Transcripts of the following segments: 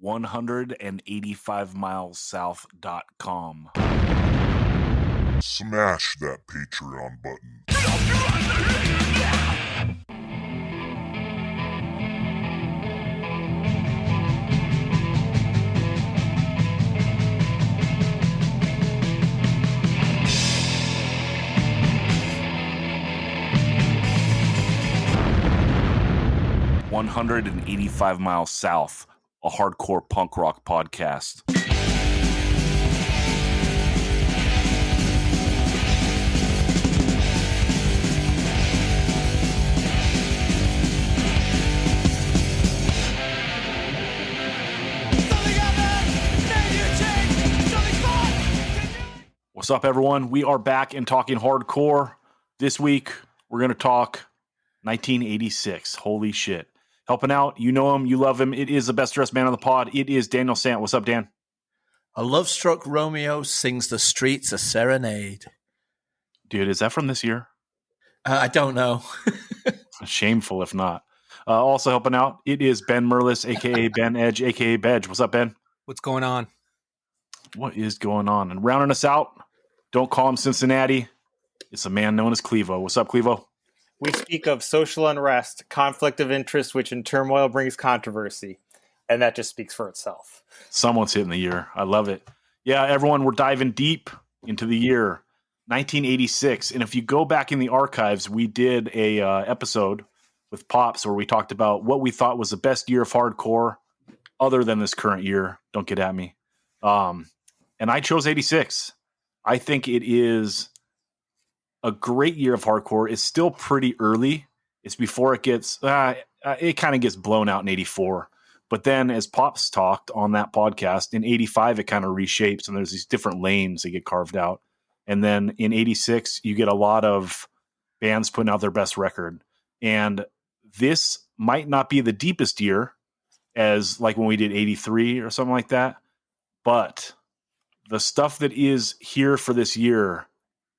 185milessouth.com. Smash that Patreon button. 185 Miles South, a hardcore punk rock podcast. What's up, everyone? We are back and talking hardcore. This week, we're going to talk 1986. Holy shit. Helping out, you know him, you love him. It is the best dressed man on the pod. It is Daniel Sant. What's up, Dan? A love-struck Romeo sings the streets a serenade. Dude, is that from this year? I don't know. Shameful if not. Also helping out, it is Ben Merlis, a.k.a. Ben Edge, a.k.a. Bedge. What's up, Ben? What's going on? What is going on? And rounding us out, don't call him Cincinnati. It's a man known as Clevo. What's up, Clevo? We speak of social unrest, conflict of interest, which in turmoil brings controversy. And that just speaks for itself. Someone's hitting the year. I love it. Yeah, everyone, we're diving deep into the year 1986. And if you go back in the archives, we did a episode with Pops where we talked about what we thought was the best year of hardcore other than this current year. Don't get at me. And I chose 86. I think it is a great year of hardcore. It's still pretty early. It's before it gets, it kind of gets blown out in 84. But then as Pops talked on that podcast, in 85, it kind of reshapes and there's these different lanes that get carved out. And then in 86, you get a lot of bands putting out their best record. And this might not be the deepest year as like when we did 83 or something like that. But the stuff that is here for this year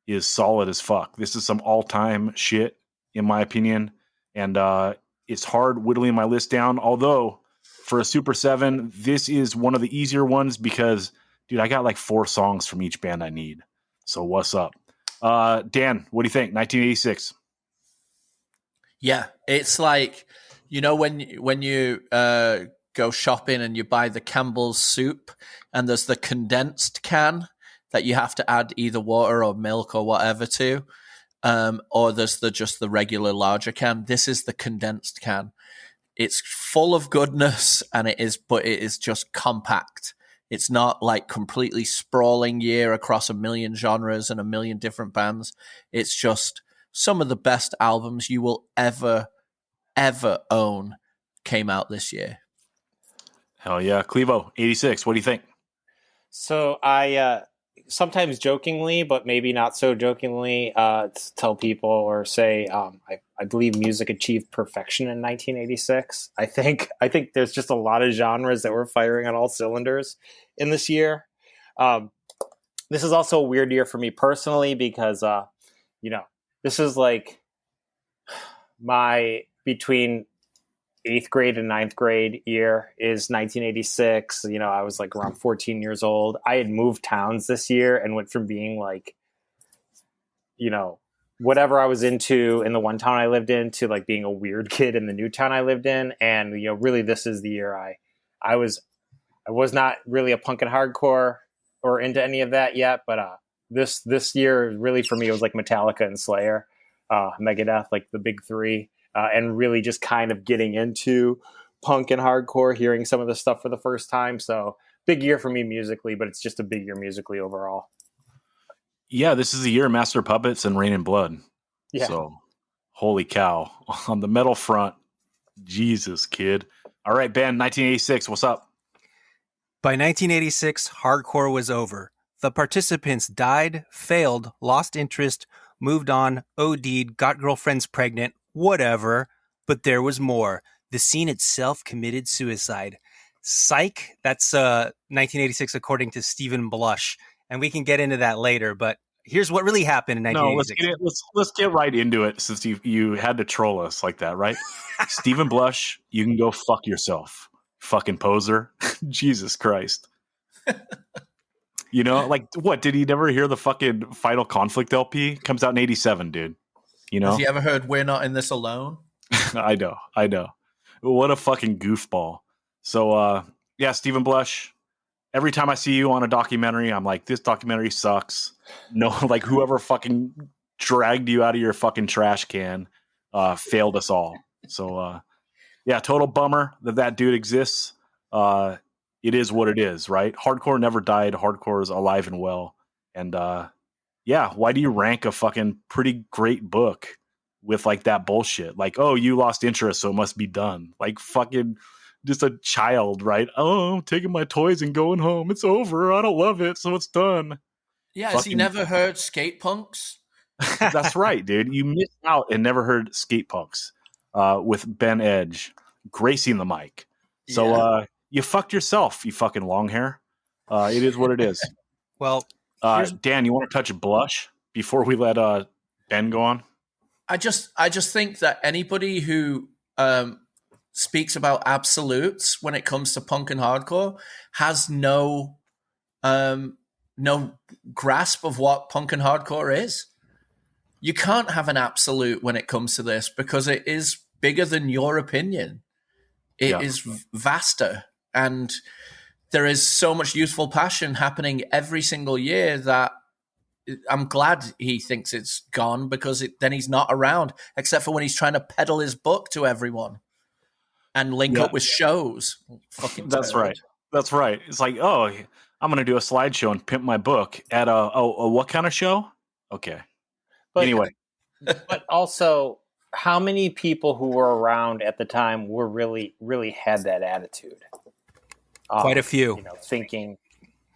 is solid as fuck. This is some all-time shit, in my opinion. And it's hard whittling my list down. Although, for a Super 7, this is one of the easier ones because, dude, I got like 4 songs from each band I need. So what's up? Dan, what do you think? 1986. Yeah, it's like, you know, when you go shopping and you buy the Campbell's soup and there's the condensed can that you have to add either water or milk or whatever to, or there's just the regular larger can. This is the condensed can. It's full of goodness but it is just compact. It's not like completely sprawling year across a million genres and a million different bands. It's just some of the best albums you will ever own came out this year. Hell yeah. Clevo, 86. What do you think? So I sometimes jokingly, but maybe not so jokingly, tell people or say I believe music achieved perfection in 1986. I think there's just a lot of genres that were firing on all cylinders in this year. This is also a weird year for me personally because this is like my between 8th grade and 9th grade year is 1986. I was like around 14 years old. I had moved towns this year and went from being like, whatever I was into in the one town I lived in to like being a weird kid in the new town I lived in. And, really this is the year I was not really a punk and hardcore or into any of that yet. But this year really for me, it was like Metallica and Slayer, Megadeth, like the big three. And really just kind of getting into punk and hardcore, hearing some of the stuff for the first time. So big year for me musically, but it's just a big year musically overall. Yeah, this is the year of Master of Puppets and Rain and Blood. Yeah. So, holy cow. On the metal front, Jesus, kid. All right, Ben, 1986, what's up? By 1986, hardcore was over. The participants died, failed, lost interest, moved on, OD'd, got girlfriends pregnant, whatever, but there was more. The scene itself committed suicide. Psych, that's 1986 according to Stephen Blush. And we can get into that later, but here's what really happened in 1986. No, let's get right into it since you had to troll us like that, right? Stephen Blush, you can go fuck yourself. fucking poser. Jesus Christ. You know, like, what? Did he never hear the fucking Final Conflict LP? Comes out in 87, dude. You know? Has he ever heard We're Not in This Alone? I know. What a fucking goofball. So, yeah, Stephen Blush, every time I see you on a documentary, I'm like, this documentary sucks. No, like, whoever fucking dragged you out of your fucking trash can failed us all. So, yeah, total bummer that dude exists. It is what it is, right? Hardcore never died. Hardcore is alive and well. And yeah, why do you rank a fucking pretty great book with like that bullshit? Like, oh, you lost interest, so it must be done. Like fucking just a child, right? Oh, I'm taking my toys and going home. It's over. I don't love it, so it's done. Yeah, has he never heard Skate Punks? That's right, dude. You missed out and never heard Skate Punks with Ben Edge gracing the mic. So you fucked yourself, you fucking long hair. It is what it is. Well, Dan, you want to touch Blush before we let Ben go on? I just think that anybody who speaks about absolutes when it comes to punk and hardcore has no grasp of what punk and hardcore is. You can't have an absolute when it comes to this because it is bigger than your opinion. It is vaster, and there is so much youthful passion happening every single year that I'm glad he thinks it's gone, because then he's not around, except for when he's trying to peddle his book to everyone and link up with shows. Fucking That's turd. right. That's right. It's like, oh, I'm going to do a slideshow and pimp my book at a what kind of show? Okay. But, anyway. But also, how many people who were around at the time were really had that attitude? Quite a few. You know, thinking.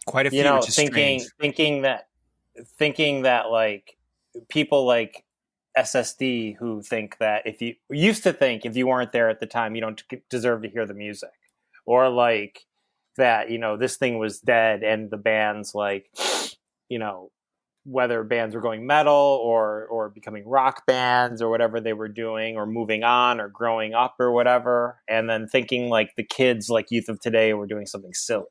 Quite a few. You know, which is strange. thinking that like people like SSD who think that if you weren't there at the time, you don't deserve to hear the music, or like that, you know, this thing was dead, and the bands, like, you know, whether bands were going metal or becoming rock bands or whatever they were doing, or moving on or growing up or whatever, and then thinking like the kids, like youth of today, were doing something silly.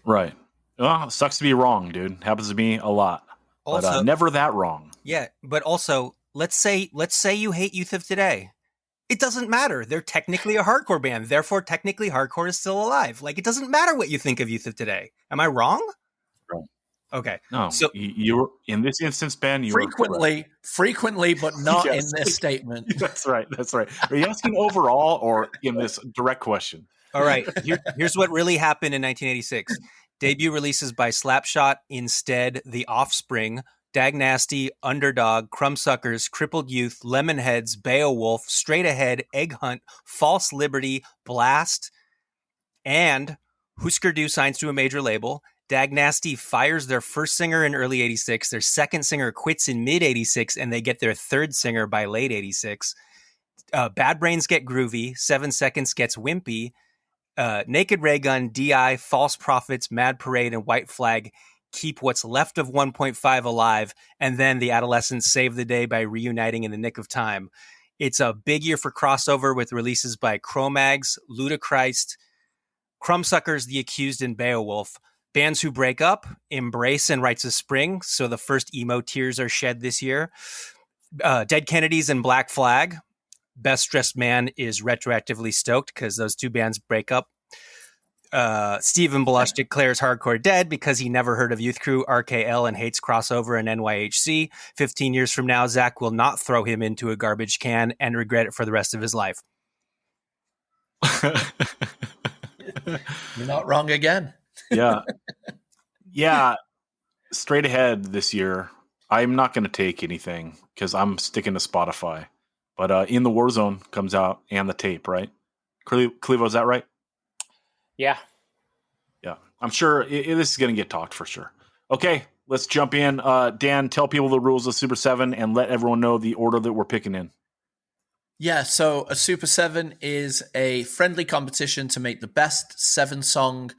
Right. Well, sucks to be wrong, dude. Happens to me a lot. Also, but never that wrong. Yeah, but also, let's say you hate Youth of Today. It doesn't matter. They're technically a hardcore band. Therefore, technically, hardcore is still alive. Like, it doesn't matter what you think of Youth of Today. Am I wrong? Right. Okay. No. So you're in this instance, Ben. You frequently, but not Yes. in this statement. That's right. That's right. Are you asking overall or in this direct question? all right, here's what really happened in 1986. Debut releases by Slapshot, Instead, The Offspring, Dag Nasty, Underdog, Crumbsuckers, Crippled Youth, Lemonheads, Beowulf, Straight Ahead, Egg Hunt, False Liberty, Blast, and Husker Du signs to a major label. Dag Nasty fires their first singer in early 86. Their second singer quits in mid 86, and they get their third singer by late 86. Bad Brains get groovy. 7 Seconds gets wimpy. Naked Raygun, DI, False Prophets, Mad Parade, and White Flag keep what's left of 1.5 alive, and then the Adolescents save the day by reuniting in the nick of time. It's a big year for crossover with releases by Cro-Mags, Ludachrist, Crumbsuckers, The Accused, and Beowulf. Bands who break up, Embrace and Rites of Spring, so the first emo tears are shed this year. Dead Kennedys and Black Flag. Best Dressed Man is retroactively stoked because those two bands break up. Stephen Blush declares hardcore dead because he never heard of Youth Crew, RKL, and hates crossover and NYHC. 15 years from now, Zach will not throw him into a garbage can and regret it for the rest of his life. You're not wrong again. Yeah. Yeah. Straight Ahead this year, I'm not going to take anything because I'm sticking to Spotify. But In the Warzone comes out, and the tape, right? Clevo, is that right? Yeah. Yeah. I'm sure this is going to get talked for sure. Okay, let's jump in. Dan, tell people the rules of Super 7 and let everyone know the order that we're picking in. Yeah, so a Super 7 is a friendly competition to make the best 7-song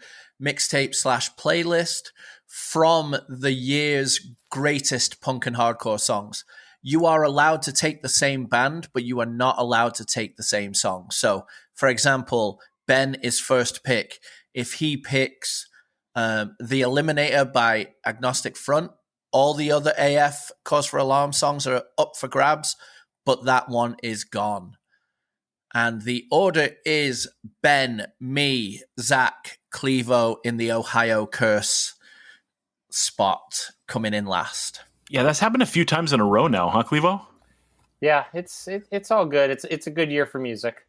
mixtape / playlist from the year's greatest punk and hardcore songs. You are allowed to take the same band, but you are not allowed to take the same song. So, for example, Ben is first pick. If he picks The Eliminator by Agnostic Front, all the other AF Cause for Alarm songs are up for grabs, but that one is gone. And the order is Ben, me, Zach, Clevo in the Ohio Curse spot, coming in last. Yeah, that's happened a few times in a row now, huh, Clevo? Yeah, it's all good. It's a good year for music.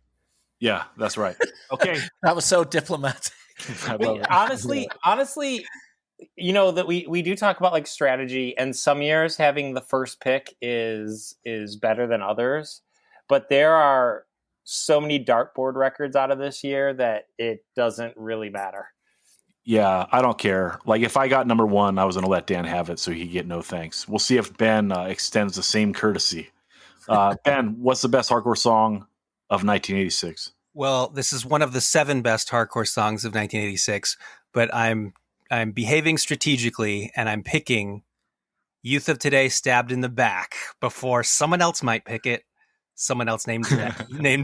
Yeah, that's right. Okay. That was so diplomatic. I love it. Honestly, you know that we do talk about like strategy, and some years having the first pick is better than others, but there are so many dartboard records out of this year that it doesn't really matter. Yeah, I don't care. Like, if I got number one, I was going to let Dan have it so he get no thanks. We'll see if Ben extends the same courtesy. Ben, what's the best hardcore song of 1986? Well, this is one of the 7 best hardcore songs of 1986, but I'm behaving strategically, and I'm picking Youth of Today, Stabbed in the Back, before someone else might pick it. Someone else named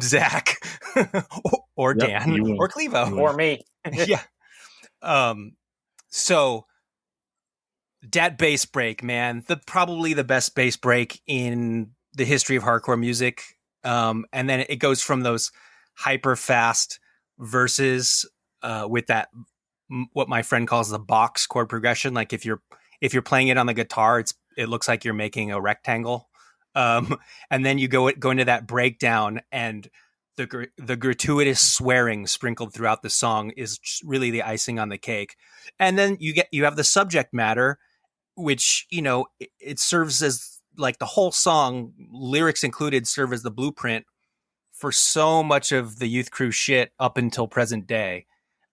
Zach or Yep, Dan or Clevo Or me. yeah. So that bass break, man, probably the best bass break in the history of hardcore music. And then it goes from those hyper fast verses with that what my friend calls the box chord progression. Like if you're playing it on the guitar, it looks like you're making a rectangle. And then you go into that breakdown, and the gratuitous swearing sprinkled throughout the song is really the icing on the cake. And then you have the subject matter, which, you know, it serves as like the whole song, lyrics included, serve as the blueprint for so much of the Youth Crew shit up until present day.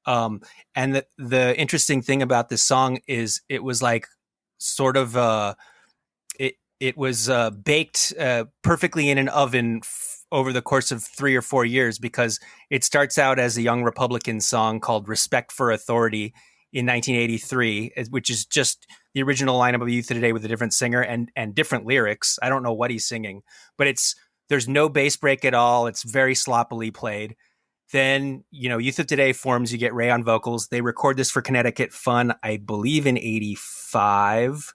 And the interesting thing about this song is it was like sort of it was baked perfectly in an oven over the course of 3 or 4 years, because it starts out as a Young Republican song called Respect for Authority in 1983, which is just the original lineup of Youth of Today with a different singer and different lyrics. I don't know what he's singing, but there's no bass break at all. It's very sloppily played. Then, you know, Youth of Today forms, you get Ray on vocals. They record this for Connecticut Fun, I believe in 85,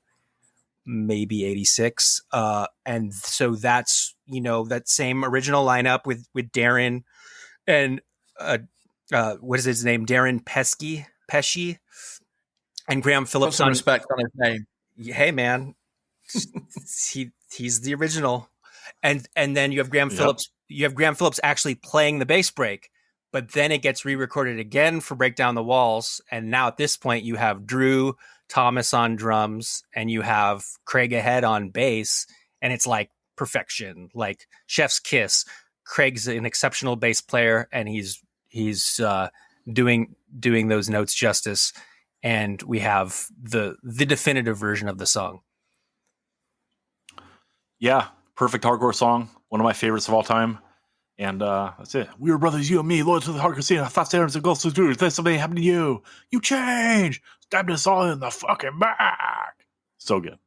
maybe 86. And so that's, you know, that same original lineup with Darren and what is his name? Darren Pesci and Graham Phillips. Put some respect on his name. Hey man, he's the original. And then you have Graham Phillips. You have Graham Phillips actually playing the bass break, but then it gets re-recorded again for Break Down the Walls. And now at this point, you have Drew Thomas on drums and you have Craig Ahead on bass, and it's like perfection, like chef's kiss. Craig's an exceptional bass player, and he's doing those notes justice. And we have the definitive version of the song. Yeah, perfect hardcore song. One of my favorites of all time. And that's it. We were brothers, you and me, loyal to the hardcore scene. I thought there was a ghost of truth. Then something happened to you. You changed. Stabbed us all in the fucking back. So good.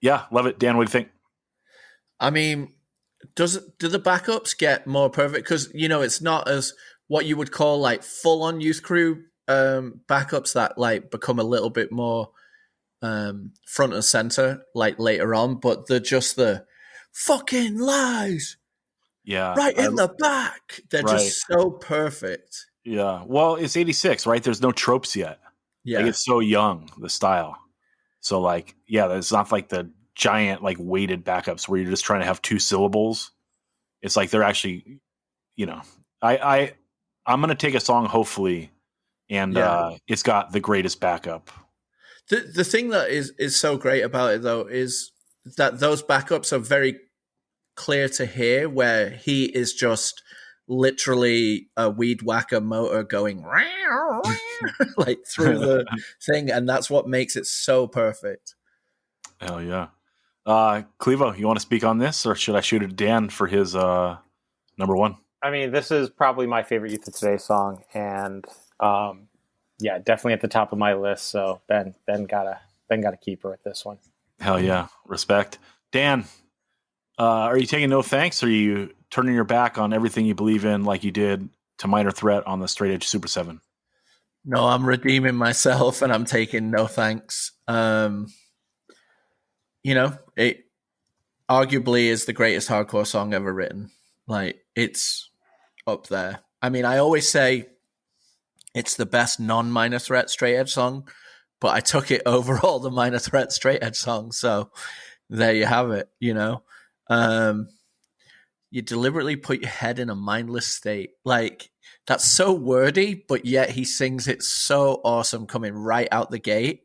Yeah, love it. Dan, what do you think? I mean, do the backups get more perfect? Because, you know, it's not as what you would call like full on Youth Crew backups that like become a little bit more front and center like later on, but they're just the fucking lies. Yeah. Right in the back. They're just so perfect. Yeah. Well, it's 86, right? There's no tropes yet. Yeah. Like, it's so young, the style. So, like, yeah, it's not like the giant, like, weighted backups where you're just trying to have 2 syllables. It's like they're actually, you know, I'm going to take a song, hopefully, and it's got the greatest backup. The thing that is so great about it, though, is that those backups are very clear to hear, where he is just literally a weed whacker motor going like through the thing, and that's what makes it so perfect. Hell yeah. Clevo, you want to speak on this, or should I shoot it to Dan for his number one? I mean, this is probably my favorite Youth of Today song, and yeah, definitely at the top of my list. So Ben got a keeper with this one. Hell yeah, respect. Dan, are you taking no thanks, or are you turning your back on everything you believe in, like you did to Minor Threat on the Straight Edge Super 7. No, I'm redeeming myself and I'm taking no thanks. It arguably is the greatest hardcore song ever written. Like, it's up there. I mean, I always say it's the best non-Minor Threat straight edge song, but I took it over all the Minor Threat straight edge songs. So there you have it, You deliberately put your head in a mindless state. Like, that's so wordy, but yet he sings it so awesome coming right out the gate.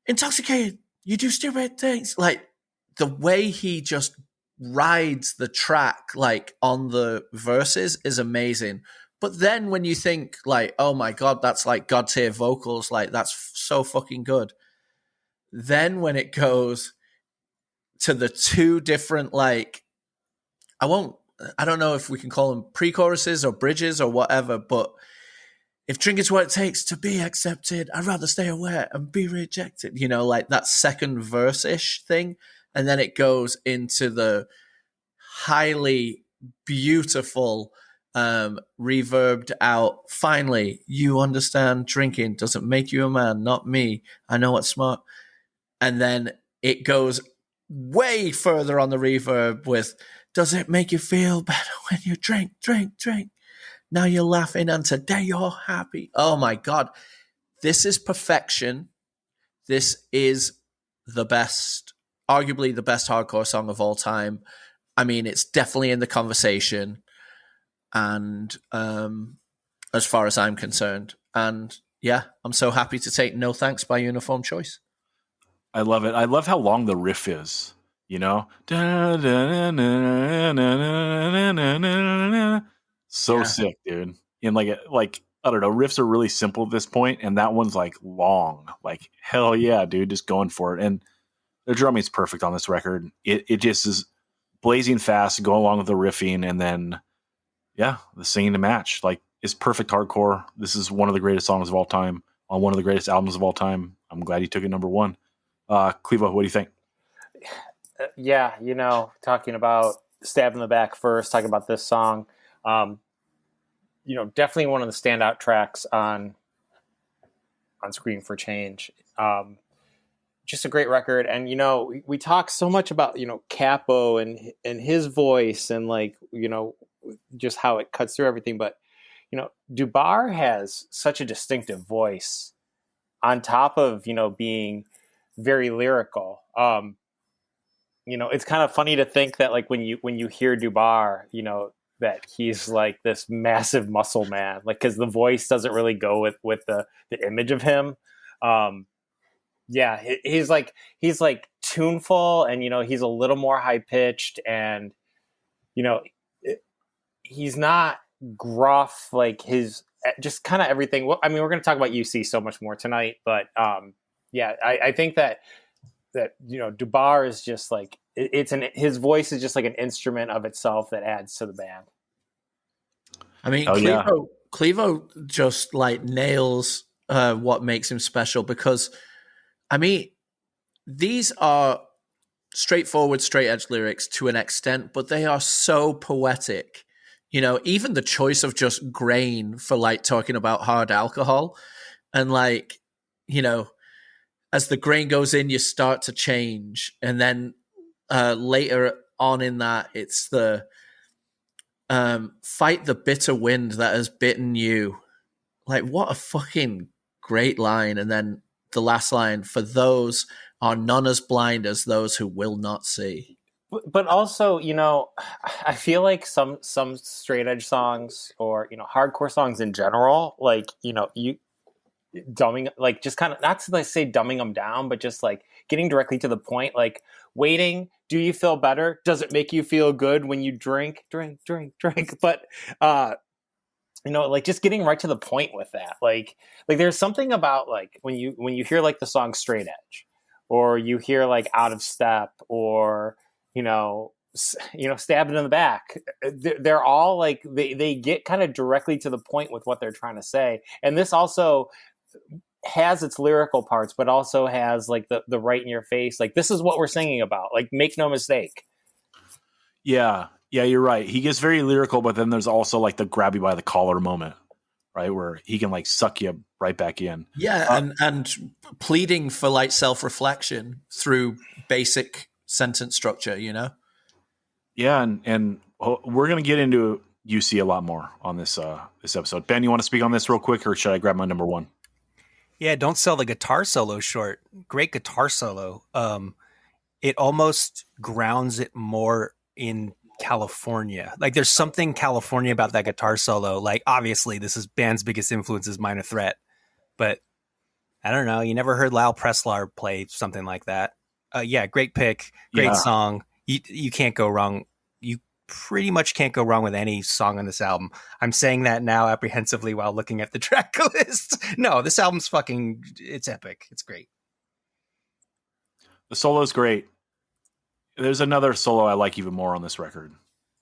Intoxicated, you do stupid things. Like, the way he just rides the track, like, on the verses is amazing. But then when you think, like, oh my God, that's like God tier vocals, like, that's so fucking good. Then when it goes to the two different, like, I don't know if we can call them pre-choruses or bridges or whatever, but if drink is what it takes to be accepted, I'd rather stay away and be rejected. Like that second verse-ish thing. And then it goes into the highly beautiful, reverbed out, finally, you understand drinking doesn't make you a man, not me. I know what's smart. And then it goes way further on the reverb with, does it make you feel better when you drink? Now you're laughing and today you're happy. Oh my God. This is perfection. This is the best, arguably the best hardcore song of all time. I mean, it's definitely in the conversation. And as far as I'm concerned. And yeah, I'm so happy to take No Thanks by uniform choice. I love it. I love how long the riff is. So sick, dude. And like I don't know, riffs are really simple at this point, and that one's like long. Like, hell yeah, dude, just going for it. And the drumming's perfect on this record. It just is blazing fast, go along with the riffing, and then the singing to match. Like, it's perfect hardcore. This is one of the greatest songs of all time on one of the greatest albums of all time. I'm glad he took it number one. Clevo, what do you think? Yeah, talking about Stab in the Back first, talking about this song, definitely one of the standout tracks on Scream for Change. Just a great record. And, we talk so much about, Capo and his voice and like, just how it cuts through everything. But, Dubar has such a distinctive voice on top of, being very lyrical. It's kind of funny to think that like when you hear Dubar, that he's like this massive muscle man, like, because the voice doesn't really go with the image of him. He's like tuneful, and he's a little more high pitched, and he's not gruff, like his just kind of everything. Well, I mean, we're going to talk about UC so much more tonight, but I think that Dubar is just like his voice is just like an instrument of itself that adds to the band. I mean, Clevo just like nails what makes him special, because I mean, these are straightforward, straight edge lyrics to an extent, but they are so poetic. Even the choice of just grain for like talking about hard alcohol, and like, as the grain goes in, you start to change. And then later on in that, it's the fight the bitter wind that has bitten you. Like, what a fucking great line. And then the last line, for those are none as blind as those who will not see. But also, I feel like some straight edge songs, or, hardcore songs in general, like, you dumbing, like, just kind of, not to like say dumbing them down, but just like getting directly to the point, like waiting. Do you feel better? Does it make you feel good when you drink? But, like just getting right to the point with that. Like there's something about like when you hear like the song Straight Edge, or you hear like Out of Step, or, Stabbed in the Back. They're all like, they get kind of directly to the point with what they're trying to say. And this also has its lyrical parts, but also has like the right in your face, like, this is what we're singing about, like, make no mistake. Yeah. Yeah, you're right. He gets very lyrical, but then there's also like the grab you by the collar moment, right? Where he can like suck you right back in. Yeah, and pleading for like self-reflection through basic sentence structure, you know? Yeah, and we're gonna get into UC a lot more on this this episode. Ben, you want to speak on this real quick, or should I grab my number one? Yeah, don't sell the guitar solo short. Great guitar solo. It almost grounds it more in California. Like there's something California about that guitar solo. Like obviously this is band's biggest influence is Minor Threat, but I don't know. You never heard Lyle Preslar play something like that. Yeah, great pick, great song. You can't go wrong. You pretty much can't go wrong with any song on this album. I'm saying that now apprehensively while looking at the track list. No, this album's it's epic. It's great. The solo's great. There's another solo I like even more on this record.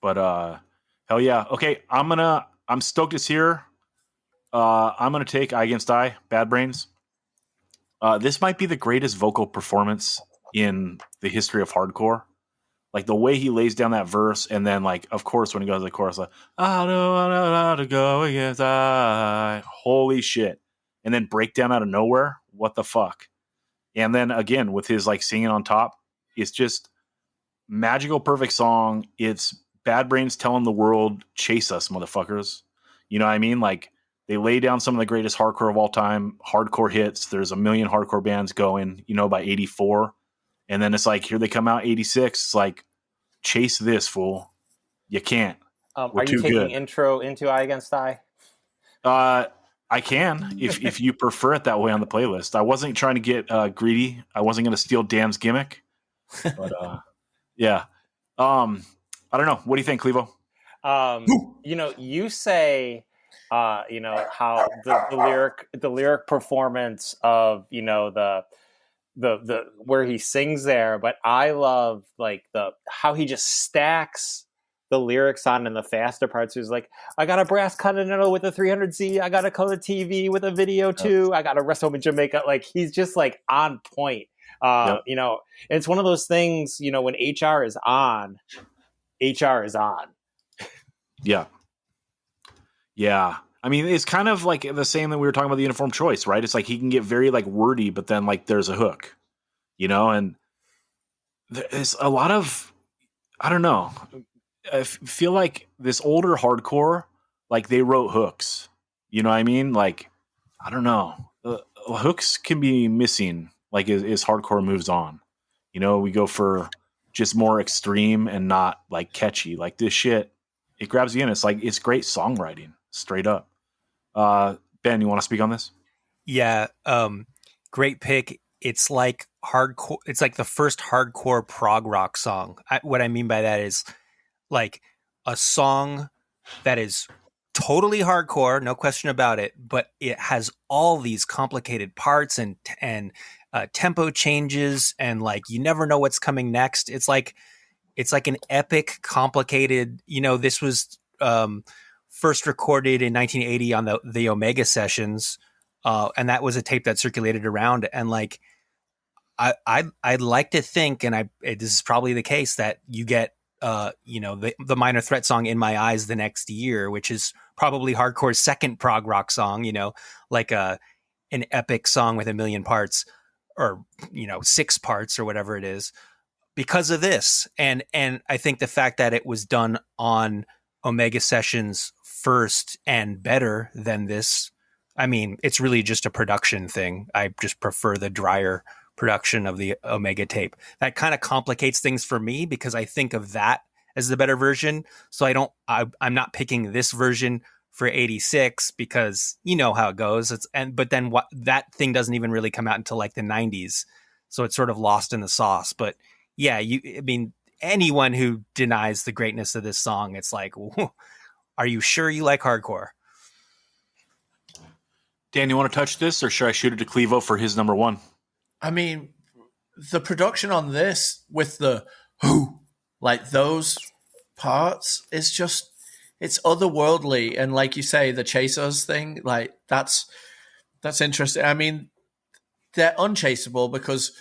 But hell yeah. Okay, I'm stoked it's here. I'm gonna take Eye Against Eye, Bad Brains. This might be the greatest vocal performance in the history of hardcore. Like the way he lays down that verse, and then like, of course, when he goes to the chorus, like, I don't know how to go against I. Holy shit. And then breakdown out of nowhere. What the fuck? And then again, with his like singing on top, it's just magical, perfect song. It's Bad Brains telling the world, chase us, motherfuckers. You know what I mean? Like they lay down some of the greatest hardcore of all time, hardcore hits. There's a million hardcore bands going, by 84. And then it's like, here they come out 86. It's like, chase this, fool. You can't. Are you taking good. intro into Eye Against Eye? I can, if you prefer it that way on the playlist. I wasn't trying to get greedy. I wasn't going to steal Dan's gimmick. But yeah. I don't know. What do you think, Clevo? You say, how the lyric performance of, the where he sings there, but I love like how he just stacks the lyrics on in the faster parts. He's like, I got a brass Continental with a 300Z. I got a color TV with a video too. I got a rest home in Jamaica. Like he's just like on point. It's one of those things, when HR is on, HR is on. Yeah. Yeah. I mean, it's kind of like the same that we were talking about the Uniform Choice, right? It's like he can get very like wordy, but then like there's a hook, and there's a lot of, I don't know. I feel like this older hardcore, like they wrote hooks, you know what I mean? Like, I don't know. Hooks can be missing like as hardcore moves on. We go for just more extreme and not like catchy. Like this shit, it grabs you in. It's like, it's great songwriting straight up. Ben, you want to speak on this? Yeah. Great pick. It's like hardcore. It's like the first hardcore prog rock song. What I mean by that is like a song that is totally hardcore, no question about it, but it has all these complicated parts and tempo changes, and like you never know what's coming next. It's like an epic, complicated. This was first recorded in 1980 on the Omega sessions, and that was a tape that circulated around. And like, I'd like to think, and this is probably the case, that you get the Minor Threat song "In My Eyes" the next year, which is probably hardcore's second prog rock song. Like an epic song with a million parts, or 6 parts or whatever it is, because of this. And I think the fact that it was done on Omega sessions first and better than this, I mean, it's really just a production thing. I just prefer the drier production of the Omega tape. That kind of complicates things for me because I think of that as the better version. So I'm not picking this version for 86 because you know how it goes. But then that thing doesn't even really come out until like the 90s. So it's sort of lost in the sauce. But yeah, anyone who denies the greatness of this song, it's like, are you sure you like hardcore? Dan, you want to touch this, or should I shoot it to Clevo for his number one? I mean, the production on this with the like those parts is just, it's otherworldly. And like you say, the chasers thing, like that's interesting. I mean, they're unchaseable because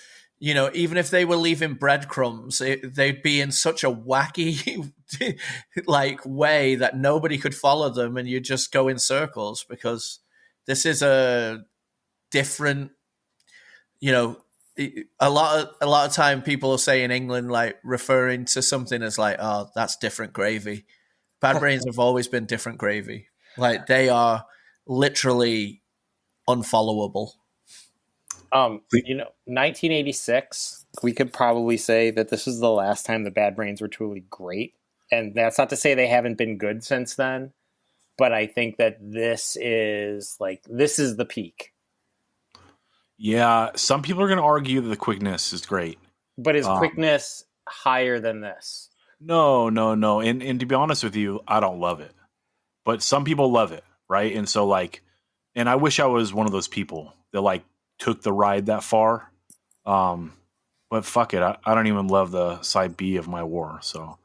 even if they were leaving breadcrumbs, they'd be in such a wacky like way that nobody could follow them, and you just go in circles because this is a different. A lot of time people will say in England, like referring to something as like, "Oh, that's different gravy." Bad Brains have always been different gravy. Like they are literally unfollowable. 1986, we could probably say that this is the last time the Bad Brains were truly great. And that's not to say they haven't been good since then, but I think that this is the peak. Yeah, some people are going to argue that the Quickness is great. But is Quickness higher than this? No. And to be honest with you, I don't love it. But some people love it, right? And so and I wish I was one of those people that took the ride that far. But fuck it. I don't even love the side B of My War. So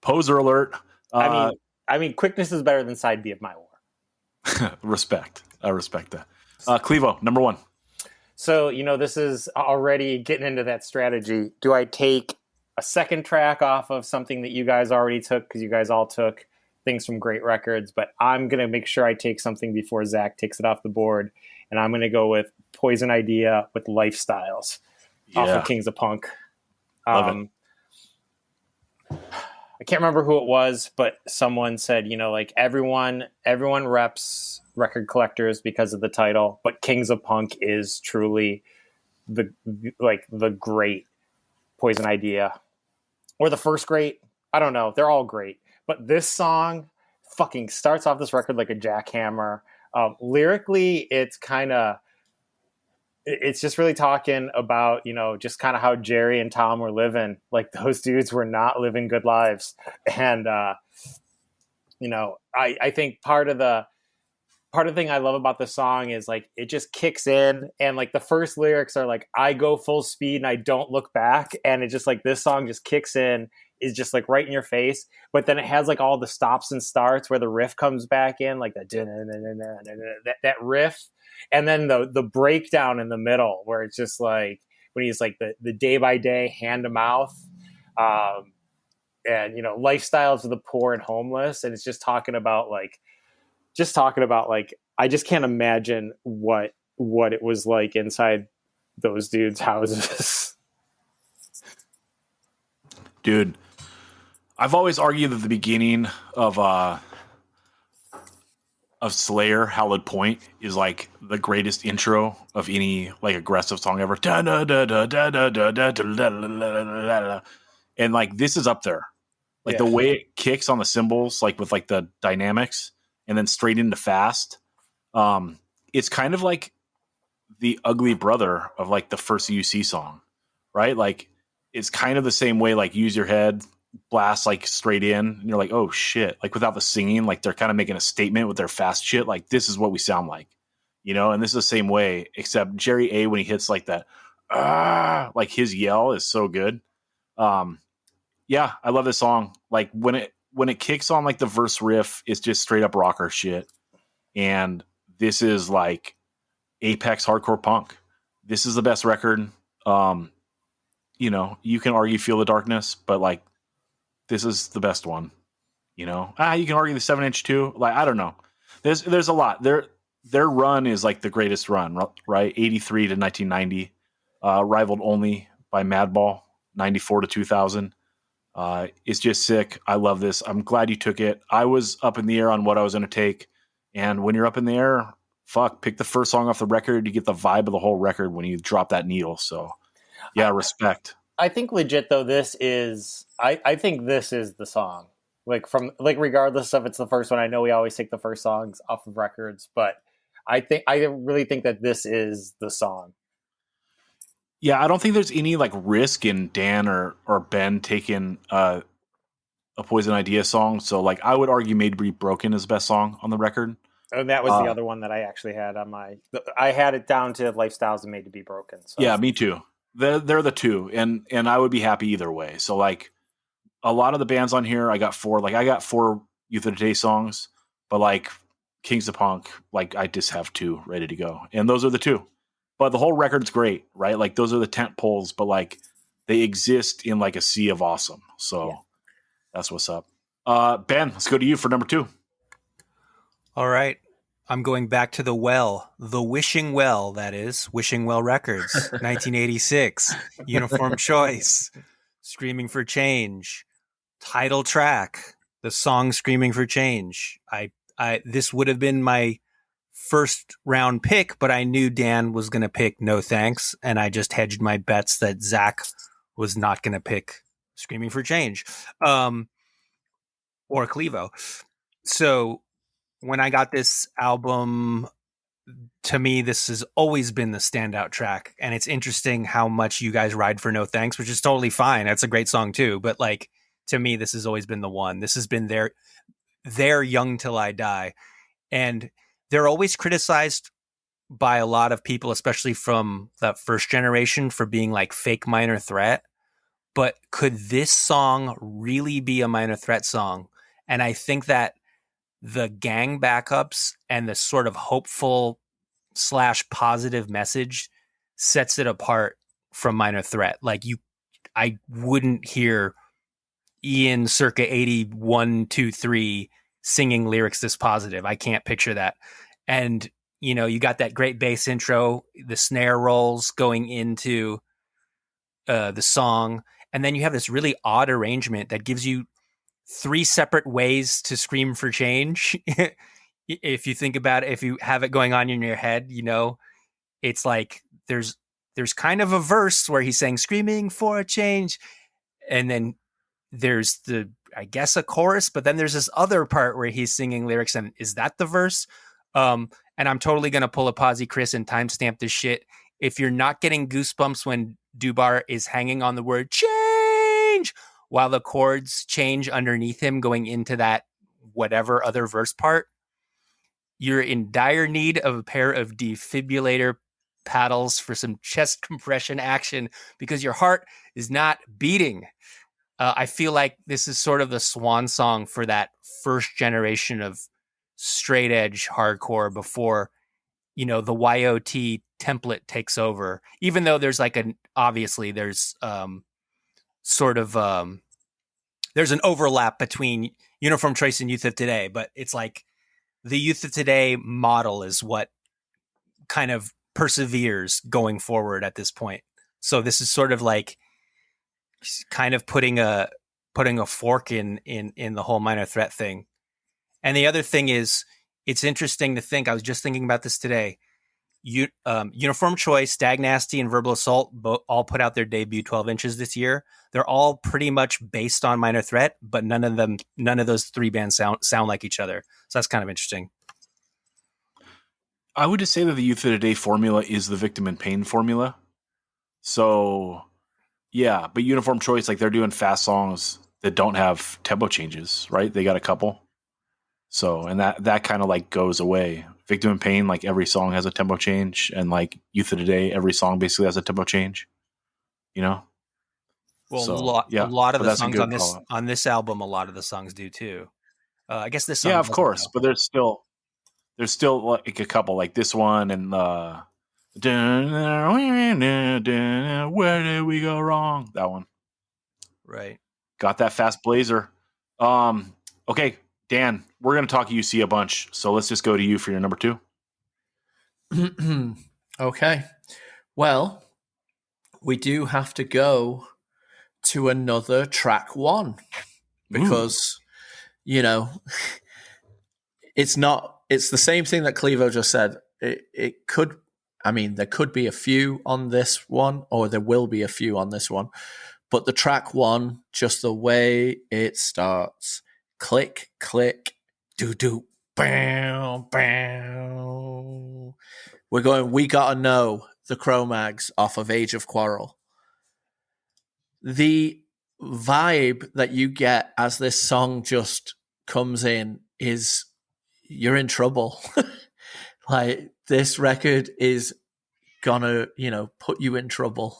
poser alert. I mean, Quickness is better than side B of My War. Respect. I respect that. Clevo, number 1. So, this is already getting into that strategy. Do I take a second track off of something that you guys already took? Because you guys all took things from great records, but I'm going to make sure I take something before Zach takes it off the board. And I'm going to go with Poison Idea with Lifestyles off of Kings of Punk. Love it. I can't remember who it was, but someone said, everyone reps record collectors because of the title, but Kings of Punk is truly the great Poison Idea, or the first great. I don't know. They're all great, but this song fucking starts off this record like a jackhammer. Lyrically, it's just really talking about, just kind of how Jerry and Tom were living. Like those dudes were not living good lives. And, I think part of the thing I love about the song is it just kicks in, and the first lyrics are I go full speed and I don't look back. And it's just this song just kicks in, is just right in your face. But then it has all the stops and starts where the riff comes back in, that riff. And then the breakdown in the middle where it's just when he's the day by day, hand to mouth, and lifestyles of the poor and homeless. And it's just talking about I just can't imagine what it was like inside those dudes' houses. Dude, I've always argued that the beginning of Slayer, Hallowed Point, is the greatest intro of any aggressive song ever. And this is up there. The way it kicks on the cymbals, with the dynamics, and then straight into fast. It's kind of like the ugly brother of the first UC song, right? It's kind of the same way, Use Your Head blast straight in, and you're oh shit, without the singing, they're kind of making a statement with their fast shit, this is what we sound like, and this is the same way, except Jerry A, when he hits that his yell is so good. Yeah, I love this song. When it kicks on the verse riff, it's just straight up rocker shit, and this is apex hardcore punk. This is the best record. You can argue Feel the Darkness, but this is the best one. You can argue the 7-inch too. I don't know. There's a lot. Their run is the greatest run, right? 83 to 1990, rivaled only by Madball, 94 to 2000. It's just sick. I love this. I'm glad you took it. I was up in the air on what I was going to take, and when you're up in the air, pick the first song off the record. You get the vibe of the whole record when you drop that needle. So, yeah, respect. I think legit though, this is. I think this is the song. Regardless of it's the first one. I know we always take the first songs off of records, but I really think that this is the song. Yeah, I don't think there's any risk in Dan or Ben taking a Poison Idea song. So I would argue Made to Be Broken is the best song on the record. And that was the other one that I actually had on I had it down to Lifestyles and Made to Be Broken. So. Yeah, me too. They're the two, and I would be happy either way. So a lot of the bands on here, I got 4. I got 4 Youth of the Day songs, but Kings of Punk, I just have 2 ready to go, and those are the 2. but the whole record's great, right? Like those are the tent poles, but like they exist in like a sea of awesome. So that's what's up. Ben, let's go to you for number 2. All right. I'm going back to the Wishing Well, that is, Wishing Well Records, 1986, Uniform Choice, Screaming for Change, title track, the song Screaming for Change. This would have been my first round pick, but I knew Dan was going to pick No Thanks, and I just hedged my bets that Zach was not going to pick Screaming for Change, or Clevo. So when I got this album, to me, this has always been the standout track. And it's interesting how much you guys ride for No Thanks, which is totally fine. That's a great song too. But like, to me, this has always been the one. This has been their Young Till I Die. And they're always criticized by a lot of people, especially from that first generation, for being like fake Minor Threat. But could this song really be a Minor Threat song? And I think that the gang backups and the sort of hopeful / positive message sets it apart from Minor Threat. Like I wouldn't hear Ian circa 81, 2, 3 singing lyrics this positive. I can't picture that. And, you know, you got that great bass intro, the snare rolls going into the song. And then you have this really odd arrangement that gives you 3 separate ways to scream for change. If you think about it, if you have it going on in your head, you know, it's like there's kind of a verse where he's saying screaming for a change. And then there's I guess a chorus, but then there's this other part where he's singing lyrics. And is that the verse? And I'm totally going to pull a Posy Chris and timestamp this shit. If you're not getting goosebumps when Dubar is hanging on the word change while the chords change underneath him going into that whatever other verse part, you're in dire need of a pair of defibrillator paddles for some chest compression action because your heart is not beating. I feel like this is sort of the swan song for that first generation of straight edge hardcore before, you know, the YOT template takes over, even though there's like obviously there's there's an overlap between Uniform Choice and Youth of Today, but it's like the Youth of Today model is what kind of perseveres going forward at this point. So this is sort of like kind of putting a fork in the whole Minor Threat thing. And the other thing is, it's interesting to think, I was just thinking about this today. Uniform Choice, Stag Nasty, and Verbal Assault all put out their debut 12 inches this year. They're all pretty much based on Minor Threat, but none of those 3 bands sound like each other. So that's kind of interesting. I would just say that the Youth of Today formula is the Victim in Pain formula. So, yeah, but Uniform Choice, like they're doing fast songs that don't have tempo changes, right? They got a couple. So, and that kind of like goes away. Victim in Pain, like every song has a tempo change, and like Youth of Today, every song basically has a tempo change. You know. Well, so, a lot of the songs on this album, a lot of the songs do too. I guess this song. Yeah, of course, but there's still like a couple, like this one and where did we go wrong? That one. Right. Got that fast blazer. Okay, Dan, we're going to talk UC a bunch, so let's just go to you for your number 2. Okay. Well, we do have to go to another track 1 because, you know, it's the same thing that Clevo just said. There could be a few on this one, or there will be a few on this one, but the track 1, just the way it starts, click, click, do, bam, bam. We gotta know the Cro-Mags off of Age of Quarrel. The vibe that you get as this song just comes in is you're in trouble. Like, this record is gonna, put you in trouble.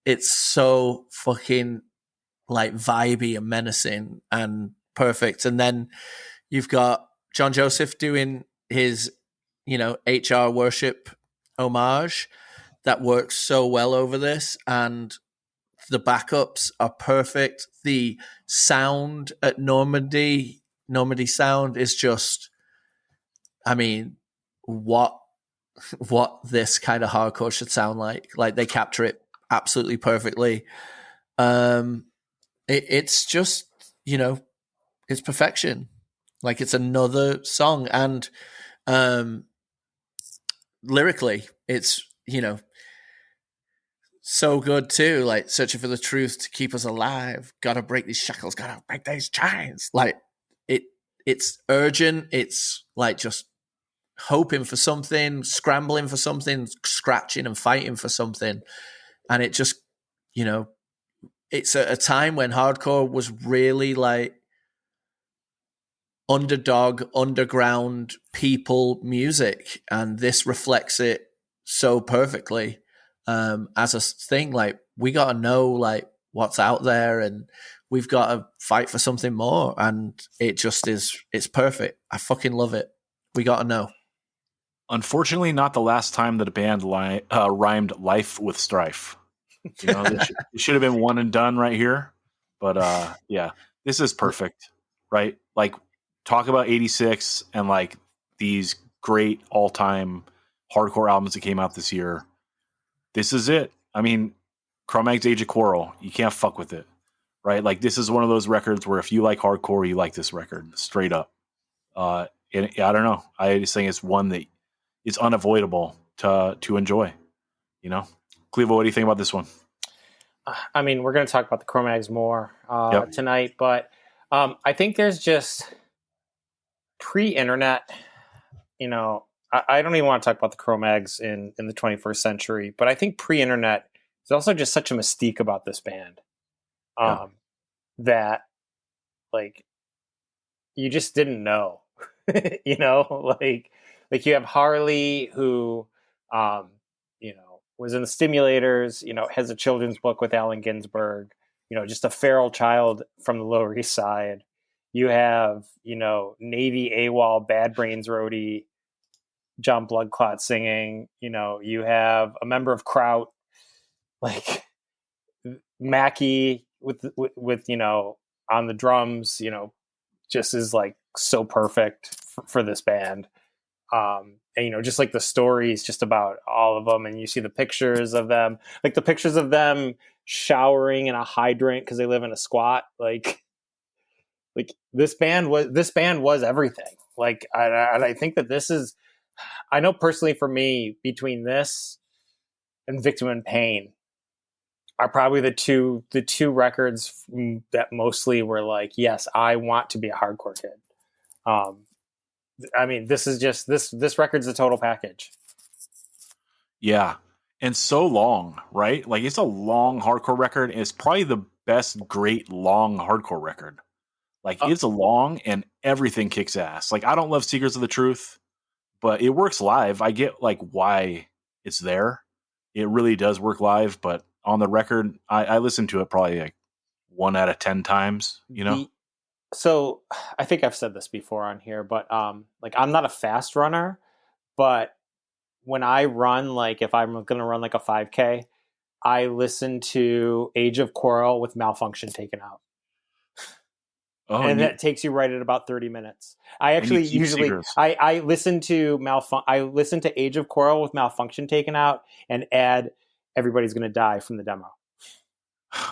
It's so fucking like vibey and menacing and perfect. And then you've got John Joseph doing his, HR worship homage. that works so well over this, and the backups are perfect. The sound at Normandy sound is just, I mean, what this kind of hardcore should sound like. Like, they capture it absolutely perfectly. It's just, it's perfection. Like, it's another song, and lyrically, it's, so good too. Like, searching for the truth to keep us alive. Gotta break these shackles. Gotta break these chains. Like, it's urgent. It's like just hoping for something, scrambling for something, scratching and fighting for something. And it just, it's a time when hardcore was really like underdog, underground people music. And this reflects it so perfectly as a thing. Like, we got to know like what's out there, and we've got to fight for something more. And it just is, it's perfect. I fucking love it. We got to know. Unfortunately, not the last time that a band rhymed life with strife. It should have been one and done right here. But yeah, this is perfect, right? Like, talk about 86 and like these great all-time hardcore albums that came out this year. This is it. I mean, Cro-Mag's Age of Quarrel, you can't fuck with it, right? Like, this is one of those records where if you like hardcore, you like this record straight up. And I don't know. I just think it's one that is unavoidable to enjoy. Clevo, what do you think about this one? I mean, we're going to talk about the Cro-Mags more tonight, but I think there's just pre-internet, I don't even want to talk about the Cro-Mags in the 21st century, but I think pre-internet, there's also just such a mystique about this band that, like, you just didn't know, like you have Harley, who, was in the Stimulators, has a children's book with Allen Ginsberg, just a feral child from the Lower East Side. You have, Navy AWOL, Bad Brains roadie, John Bloodclot singing. You have a member of Kraut, like Mackie with on the drums, just is like so perfect for this band. And just like the stories just about all of them, and you see the pictures of them, like the pictures of them showering in a hydrant because they live in a squat. Like this band was everything. Like, I think that this is, I know personally for me, between this and Victim in Pain are probably the two records that mostly were like, yes, I want to be a hardcore kid. I mean, this is just this record's a total package. Yeah. And so long, right? Like, it's a long hardcore record. And it's probably the best great long hardcore record. Like, it's long and everything kicks ass. Like, I don't love Secrets of the Truth, but it works live. I get like why it's there. It really does work live, but on the record, I listened to it probably like 1 out of 10 times, So I think I've said this before on here, but like, I'm not a fast runner, but when I run, like if I'm going to run like a 5K, I listen to Age of Quarrel with Malfunction taken out. Oh, and that takes you right at about 30 minutes. I actually usually I listen to Age of Quarrel with Malfunction taken out and add Everybody's Gonna Die from the demo.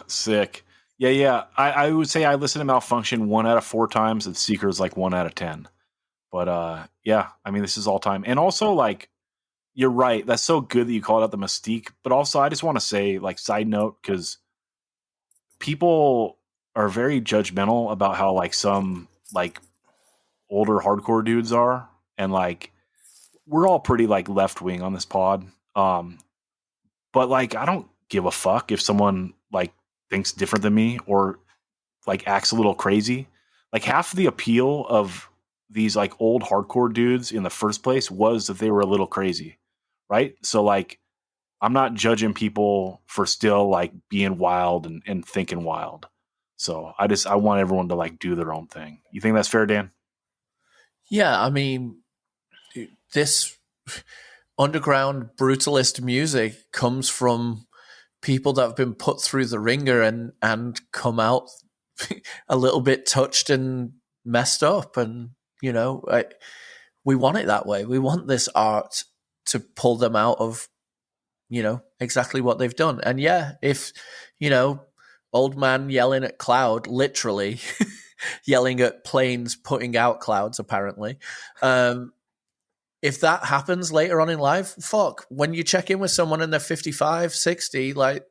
Sick. Yeah. I would say I listen to Malfunction 1 out of 4 times, and Seeker's like 1 out of 10. But yeah, I mean, this is all time. And also, like, you're right. That's so good that you called out the mystique. But also, I just want to say, like, side note, because people are very judgmental about how like some like older hardcore dudes are, and like we're all pretty like left wing on this pod. But like, I don't give a fuck if someone like thinks different than me or like acts a little crazy. Like, half the appeal of these like old hardcore dudes in the first place was that they were a little crazy, right? So like, I'm not judging people for still like being wild and thinking wild. So I want everyone to like do their own thing. You think that's fair, Dan? Yeah, I mean, this underground brutalist music comes from people that have been put through the ringer and come out a little bit touched and messed up. And, you know, we want it that way. We want this art to pull them out of, you know, exactly what they've done. And yeah, if, you know, old man yelling at cloud, literally yelling at planes, putting out clouds, apparently. If that happens later on in life, fuck, when you check in with someone and they're 55, 60, like,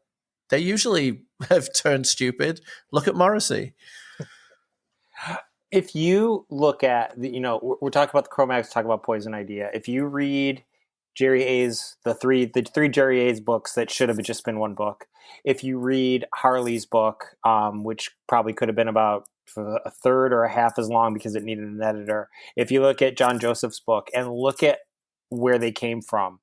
they usually have turned stupid. Look at Morrissey. If you look at, you know, we're talking about the Cro-Mags, talking about Poison Idea. If you read Jerry A's, the three Jerry A's books that should have just been one book. If you read Harley's book, which probably could have been about a third or a half as long because it needed an editor. If you look at John Joseph's book and look at where they came from,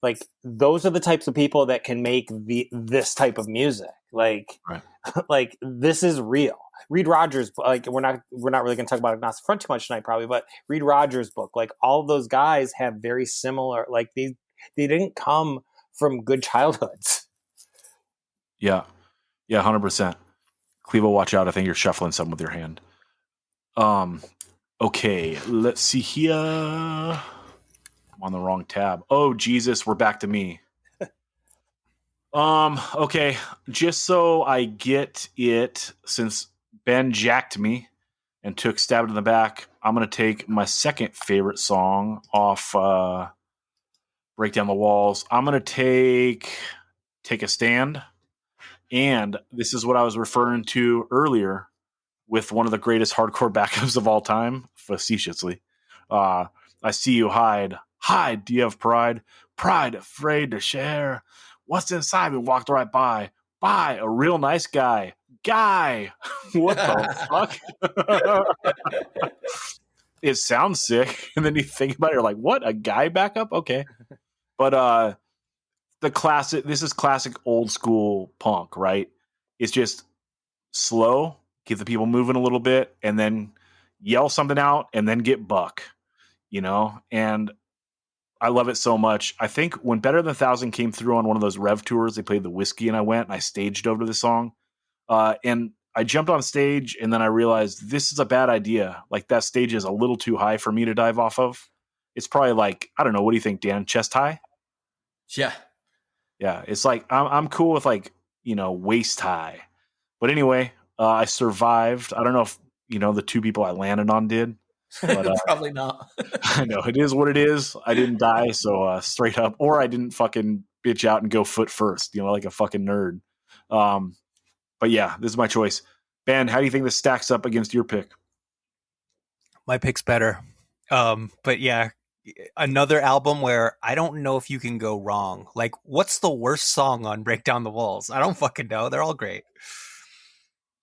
like, those are the types of people that can make this type of music. Like, Right. Like, this is real. Read Rogers, like, we're not really going to talk about Agnostic Front too much tonight, probably, but read Rogers' book. Like, all of those guys have very similar, like, they didn't come from good childhoods. Yeah. Yeah, 100%. Clevo, watch out. I think you're shuffling something with your hand. Okay, let's see here. I'm on the wrong tab. Oh, Jesus, we're back to me. Okay, just so I get it, since Ben jacked me and took Stab It in the Back, I'm going to take my second favorite song off Break Down the Walls. I'm going to take a Stand. And this is what I was referring to earlier with one of the greatest hardcore backups of all time, facetiously. I see you hide. Hide, do you have pride? Pride, afraid to share. What's inside me walked right by. By a real nice guy. Guy! What the fuck? It sounds sick. And then you think about it, you're like, what? A guy backup? Okay. But this is classic old school punk, right? It's just slow, get the people moving a little bit, and then yell something out, and then get buck, you know? And I love it so much. I think when Better Than 1,000 came through on one of those Rev tours, they played the Whiskey, and I went and I staged over to the song. And I jumped on stage, and then I realized this is a bad idea. Like, that stage is a little too high for me to dive off of. It's probably like, I don't know, what do you think, Dan? Chest high? Yeah. Yeah, it's like I'm cool with, like, you know, waist high. But anyway, I survived. I don't know if, you know, the two people I landed on did. But, Probably not. I know, it is what it is. I didn't die, so straight up. Or I didn't fucking bitch out and go foot first, you know, like a fucking nerd. But yeah, this is my choice. Ben, how do you think this stacks up against your pick? My pick's better. But yeah, another album where I don't know if you can go wrong. Like, what's the worst song on Break Down the Walls? I don't fucking know. They're all great.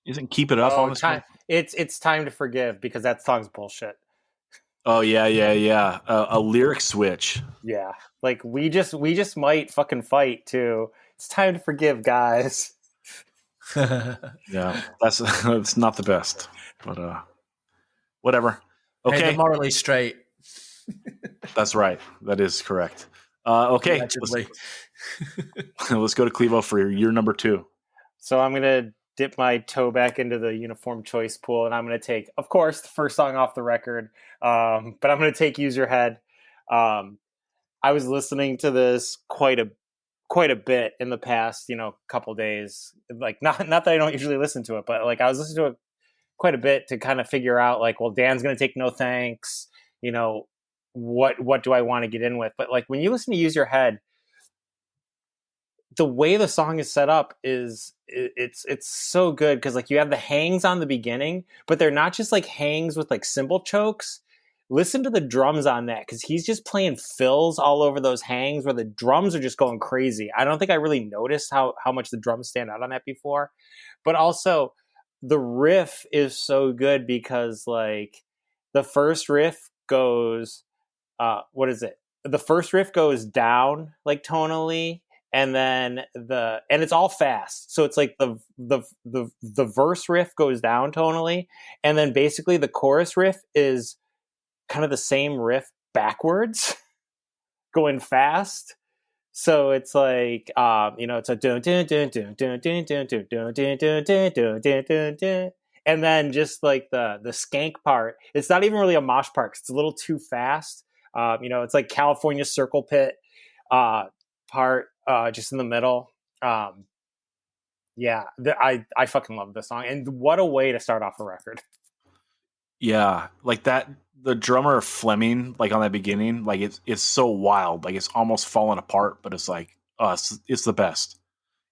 Isn't Keep It Up on this one? It's Time to Forgive, because that song's bullshit. Oh yeah. A lyric switch. Yeah, like, we just might fucking fight too. It's time to forgive, guys. Yeah, that's not the best, but whatever. Okay, Hey, they're morally straight. that's right. That is correct. Okay, Allegedly. let's go to Clevo for your number 2. So I'm gonna dip my toe back into the uniform choice pool, and I'm gonna take, of course, the first song off the record. But I'm gonna take Use Your Head. I was listening to this quite a bit in the past, you know, couple days. Like, not that I don't usually listen to it, but like, I was listening to it quite a bit to kind of figure out, like, well, Dan's going to take No Thanks, you know, what do I want to get in with? But like, when you listen to Use Your Head, the way the song is set up is it's so good, because like, you have the hangs on the beginning, but they're not just like hangs with like cymbal chokes. Listen to the drums on that, because he's just playing fills all over those hangs where the drums are just going crazy. I don't think I really noticed how much the drums stand out on that before. But also, the riff is so good, because like, the first riff goes, what is it? The first riff goes down, like, tonally, and then and it's all fast. So it's like the verse riff goes down tonally, and then basically the chorus riff is kind of the same riff backwards. going fast. So it's like, it's a dun dun dun dun dun dun dun dun dun dun dun dun dun dun dun, and then just like the skank part. It's not even really a mosh part 'cause it's a little too fast. It's like California Circle Pit part just in the middle. I fucking love this song, and what a way to start off a record. Yeah, like that. The drummer Fleming, like on that beginning, like it's so wild, like it's almost falling apart. But it's like, it's the best.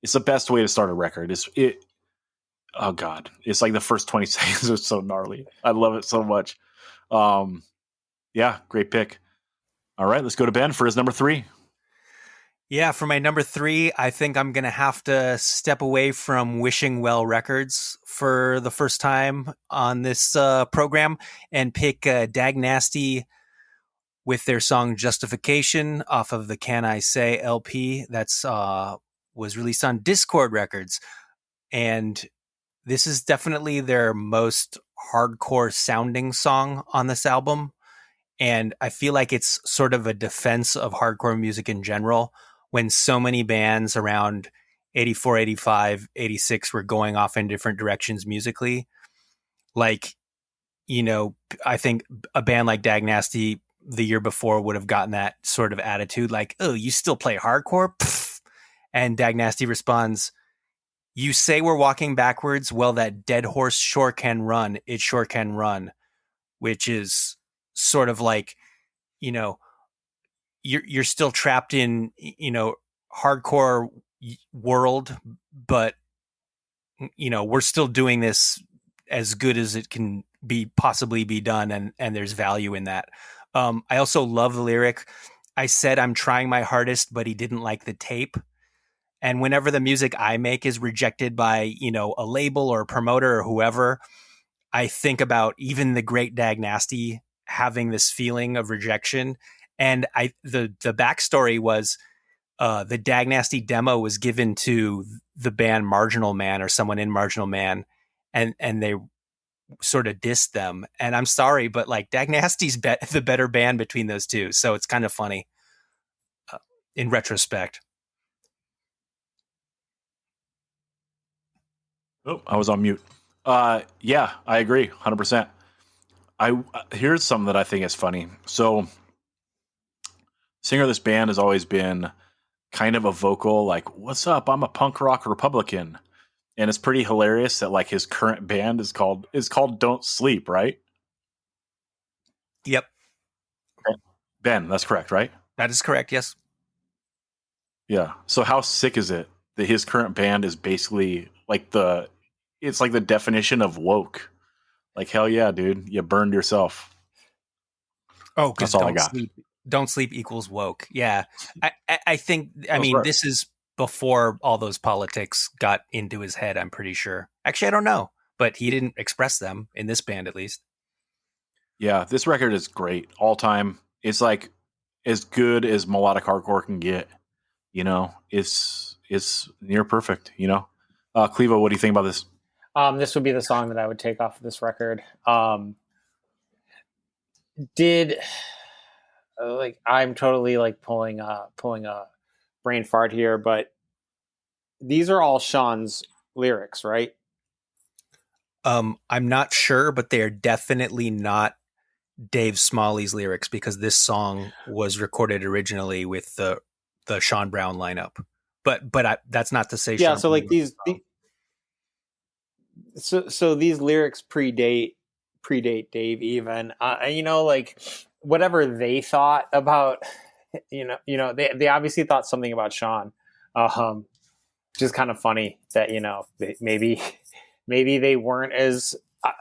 It's the best way to start a record. Oh god, it's like the first 20 seconds are so gnarly. I love it so much. Yeah, great pick. All right, let's go to Ben for his number 3. Yeah, for my number 3, I think I'm going to have to step away from Wishing Well Records for the first time on this program and pick Dag Nasty with their song Justification off of the Can I Say LP that's was released on Discord Records. And this is definitely their most hardcore sounding song on this album. And I feel like it's sort of a defense of hardcore music in general, when so many bands around 84, 85, 86 were going off in different directions musically. Like, I think a band like Dag Nasty the year before would have gotten that sort of attitude, like, oh, you still play hardcore? Pfft. And Dag Nasty responds, you say we're walking backwards? Well, that dead horse sure can run. It sure can run. Which is sort of like, you're still trapped in, hardcore world, but, we're still doing this as good as it can possibly be done. And there's value in that. I also love the lyric. I said, I'm trying my hardest, but he didn't like the tape. And whenever the music I make is rejected by, a label or a promoter or whoever, I think about even the great Dag Nasty having this feeling of rejection. And the backstory was the Dag Nasty demo was given to the band Marginal Man or someone in Marginal Man, and they sort of dissed them. And I'm sorry, but like Dag Nasty's the better band between those two. So it's kind of funny in retrospect. Oh, I was on mute. Yeah, I agree 100%. Here's something that I think is funny. So, singer of this band has always been kind of a vocal, like, what's up? I'm a punk rock Republican. And it's pretty hilarious that like his current band is called Don't Sleep, right? Yep. Ben, that's correct, right? That is correct, yes. Yeah. So how sick is it that his current band is basically like it's like the definition of woke. Like, hell yeah, dude, you burned yourself. Oh, because that's all I got. Don't sleep equals woke. Yeah. I think, Right. This is before all those politics got into his head, I'm pretty sure. Actually, I don't know, but he didn't express them in this band, at least. Yeah, this record is great. All time. It's like as good as melodic hardcore can get. It's near perfect, Cleva, what do you think about this? This would be the song that I would take off of this record. I'm totally like pulling a brain fart here, but these are all Sean's lyrics, right? I'm not sure, but they are definitely not Dave Smalley's lyrics, because this song was recorded originally with the Sean Brown lineup. But that's not to say. Yeah. Sean So like so these lyrics predate Dave even. Like whatever they thought about, they obviously thought something about Sean. Just kind of funny that maybe they weren't as.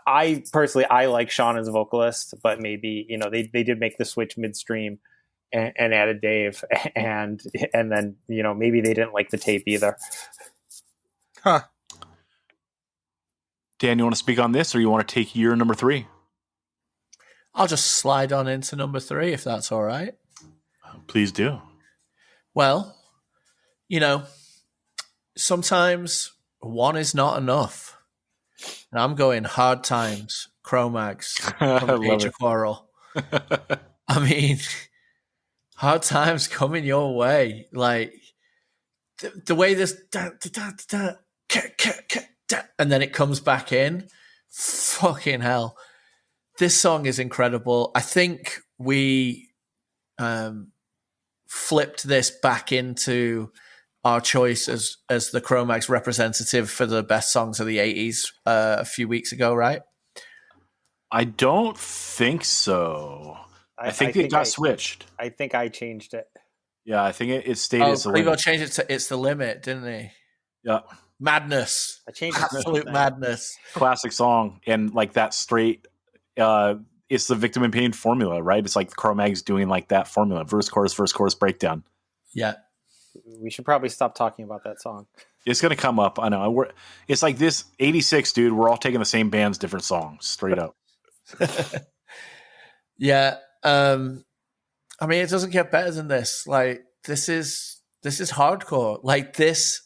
I personally like Sean as a vocalist, but maybe they did make the switch midstream and added Dave, and then maybe they didn't like the tape either. Huh. Dan, you want to speak on this, or you want to take your number 3? I'll just slide on into number 3 if that's all right. Please do. Well, sometimes one is not enough. And I'm going Hard Times, Cro-Mags, from Age of Quarrel. I mean, Hard times coming your way. Like the way this and then it comes back in. Fucking hell. This song is incredible. I think we flipped this back into our choice as the Cro-Mags representative for the best songs of the 80s a few weeks ago, right? I don't think so. I think it got switched. I think I changed it. Yeah, I think it stayed as the Cleo limit. changed it to It's the Limit, didn't he? Yeah. Madness. I changed it to Absolute something. madness. Classic song. And like that straight, it's the Victim in Pain formula, right? It's like Cro-Mags doing like that formula. Verse, chorus, breakdown. Yeah. We should probably stop talking about that song. It's going to come up. I know. It's like this 86, dude. We're all taking the same bands, different songs, straight up. Yeah. I mean, it doesn't get better than this. Like, this is hardcore. Like this,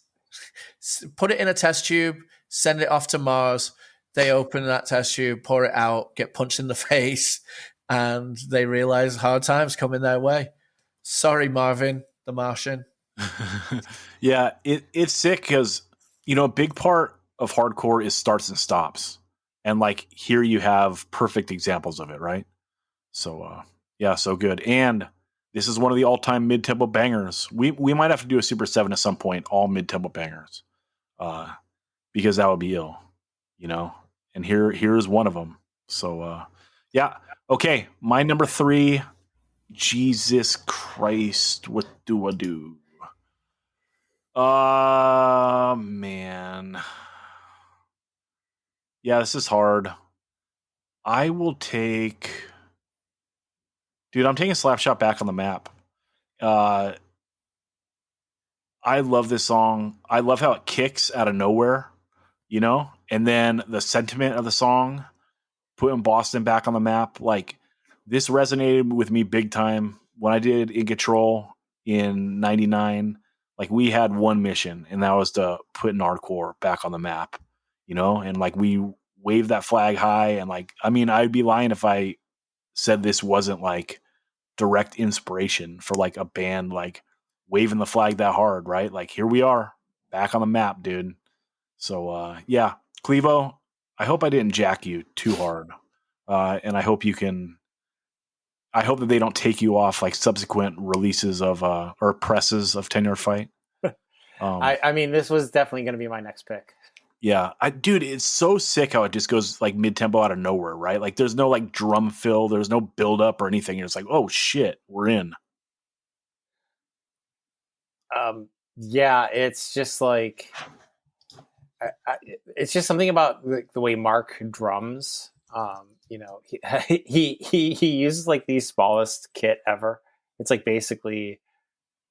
put it in a test tube, send it off to Mars. They open that test tube, pour it out, get punched in the face, and they realize hard times coming their way. Sorry, Marvin, the Martian. Yeah, it's sick because, you know, a big part of hardcore is starts and stops. And like here you have perfect examples of it, right? So, yeah, so good. And this is one of the all-time mid-tempo bangers. We might have to do a Super 7 at some point, all mid-tempo bangers, because that would be ill, you know? And here's one of them. So, yeah. Okay, my number 3, Jesus Christ, what do I do? Man. Yeah, this is hard. I will take... Dude, I'm taking Slapshot Back on the Map. I love this song. I love how it kicks out of nowhere, you know? And then the sentiment of the song, putting Boston back on the map. Like, this resonated with me big time. When I did In Control in 99, like, we had one mission, and that was to put Nardcore back on the map, you know? And, like, we waved that flag high. And, like, I mean, I'd be lying if I said this wasn't like direct inspiration for like a band like waving the flag that hard, right? Like, here we are back on the map, dude. So yeah, Clevo, I hope I didn't jack you too hard. And I hope that they don't take you off like subsequent releases of or presses of 10 Yard Fight. I mean, this was definitely going to be my next pick. Yeah, dude, it's so sick how it just goes like mid-tempo out of nowhere, right? Like, there's no like drum fill, there's no build-up or anything. You're just like, oh shit, we're in. Yeah, it's just like, it's just something about the way Mark drums. You know, he uses like the smallest kit ever. It's like basically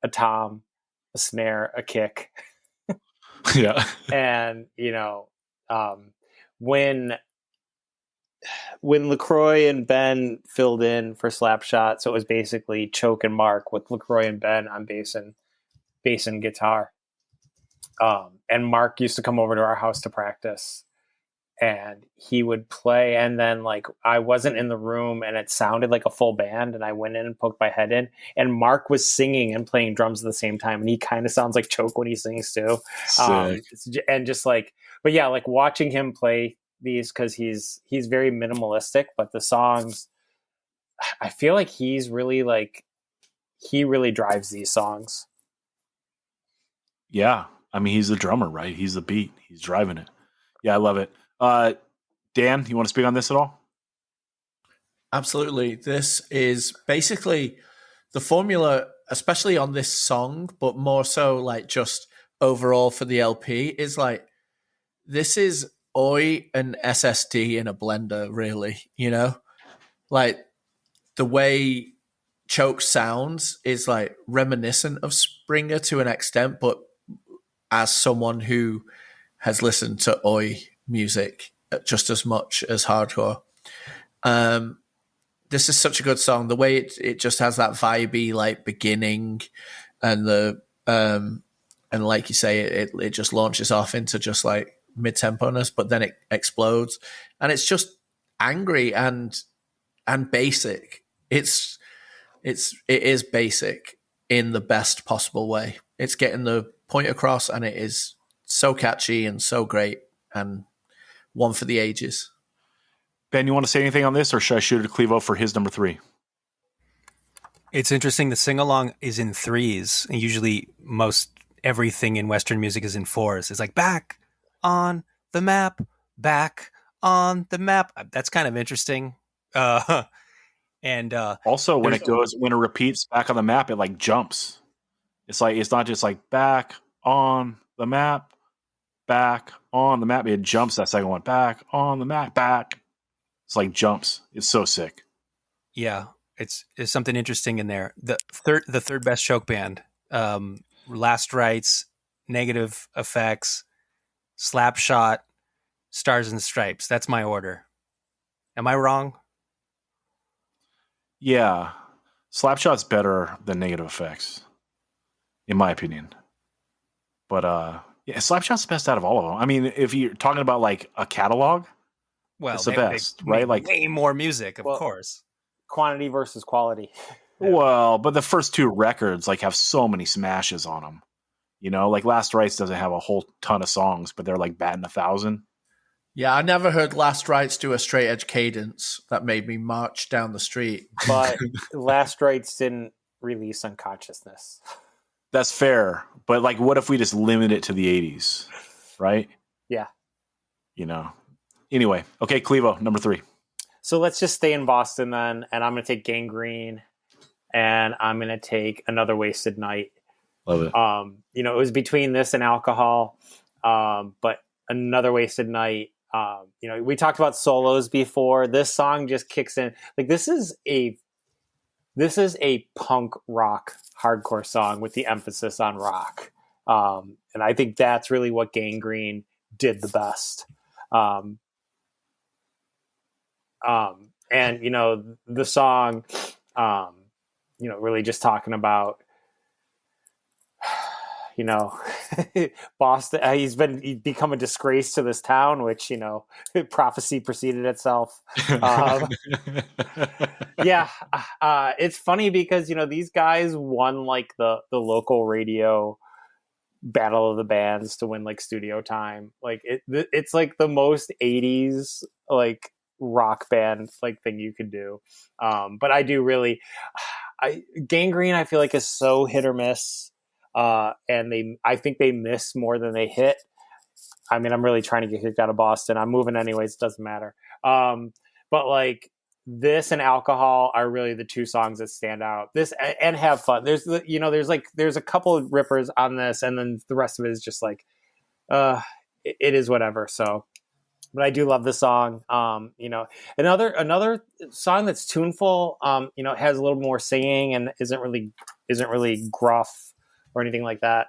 a tom, a snare, a kick. Yeah. And, you know, when LaCroix and Ben filled in for Slapshot, so it was basically Choke and Mark with LaCroix and Ben on bass and guitar. And Mark used to come over to our house to practice, and he would play, and then like I wasn't in the room and it sounded like a full band, and I went in and poked my head in, and Mark was singing and playing drums at the same time, and he kind of sounds like Choke when he sings too. And just like, but yeah, like watching him play these, because he's very minimalistic, but the songs, I feel like he really drives these songs. Yeah, I mean, he's the drummer, right? He's the beat, he's driving it. Yeah, I love it. Dan, you want to speak on this at all? Absolutely. This is basically the formula, especially on this song, but more so like just overall for the LP, is like, this is Oi and SSD in a blender, really, you know? Like, the way Choke sounds is like reminiscent of Springer to an extent, but as someone who has listened to Oi music just as much as hardcore, this is such a good song. The way it just has that vibey like beginning, and the and like you say, it just launches off into just like mid-temponess, but then it explodes, and it's just angry and basic. It's it is basic in the best possible way. It's getting the point across, and it is so catchy and so great, and one for the ages. Ben, you want to say anything on this, or should I shoot it to Clevo for his number 3? It's interesting. The sing along is in 3s. And usually, most everything in Western music is in 4s. It's like back on the map, back on the map. That's kind of interesting. And Also, when it repeats back on the map, it like jumps. It's like it's not just like back on the map, back on the map. It jumps that second one, back on the map, back. It's like jumps. It's so sick. Yeah, it's something interesting in there. The third best choke band, Last Rites, Negative Effects, Slapshot, Stars and Stripes. That's my order. Am I wrong? Yeah, Slapshot's better than Negative Effects, in my opinion. But yeah, Slapshot's the best out of all of them. I mean, if you're talking about like a catalog, Well, it's the best, right? Like way more music, of course. Quantity versus quality. Well, but the first 2 records like have so many smashes on them. You know, like Last Rites doesn't have a whole ton of songs, but they're like batting 1,000. Yeah, I never heard Last Rites do a straight edge cadence that made me march down the street. But Last Rites didn't release Unconsciousness. That's fair, but like, what if we just limit it to the 80s, right? Yeah. You know. Anyway, okay, Clevo, number 3. So let's just stay in Boston then, and I'm going to take Gangrene, and I'm going to take Another Wasted Night. Love it. You know, it was between this and Alcohol, but Another Wasted Night. You know, we talked about solos before. This song just kicks in. Like this is a punk rock hardcore song with the emphasis on rock, and I think that's really what Gangrene did the best. And you know, the song, you know, really just talking about, you know, Boston. He's become a disgrace to this town, which, you know, prophecy preceded itself. Yeah, it's funny because, you know, these guys won like the local radio battle of the bands to win like studio time. Like it's like the most 80s like rock band like thing you could do. But I do really, Gangrene I feel like is so hit or miss. And I think they miss more than they hit. I mean, I'm really trying to get kicked out of Boston. I'm moving anyways. It doesn't matter. But like this and Alcohol are really the 2 songs that stand out. This and Have Fun. There's a couple of rippers on this, and then the rest of it is just like, it is whatever. So, but I do love the song. You know, another song that's tuneful. You know, has a little more singing and isn't really gruff or anything like that.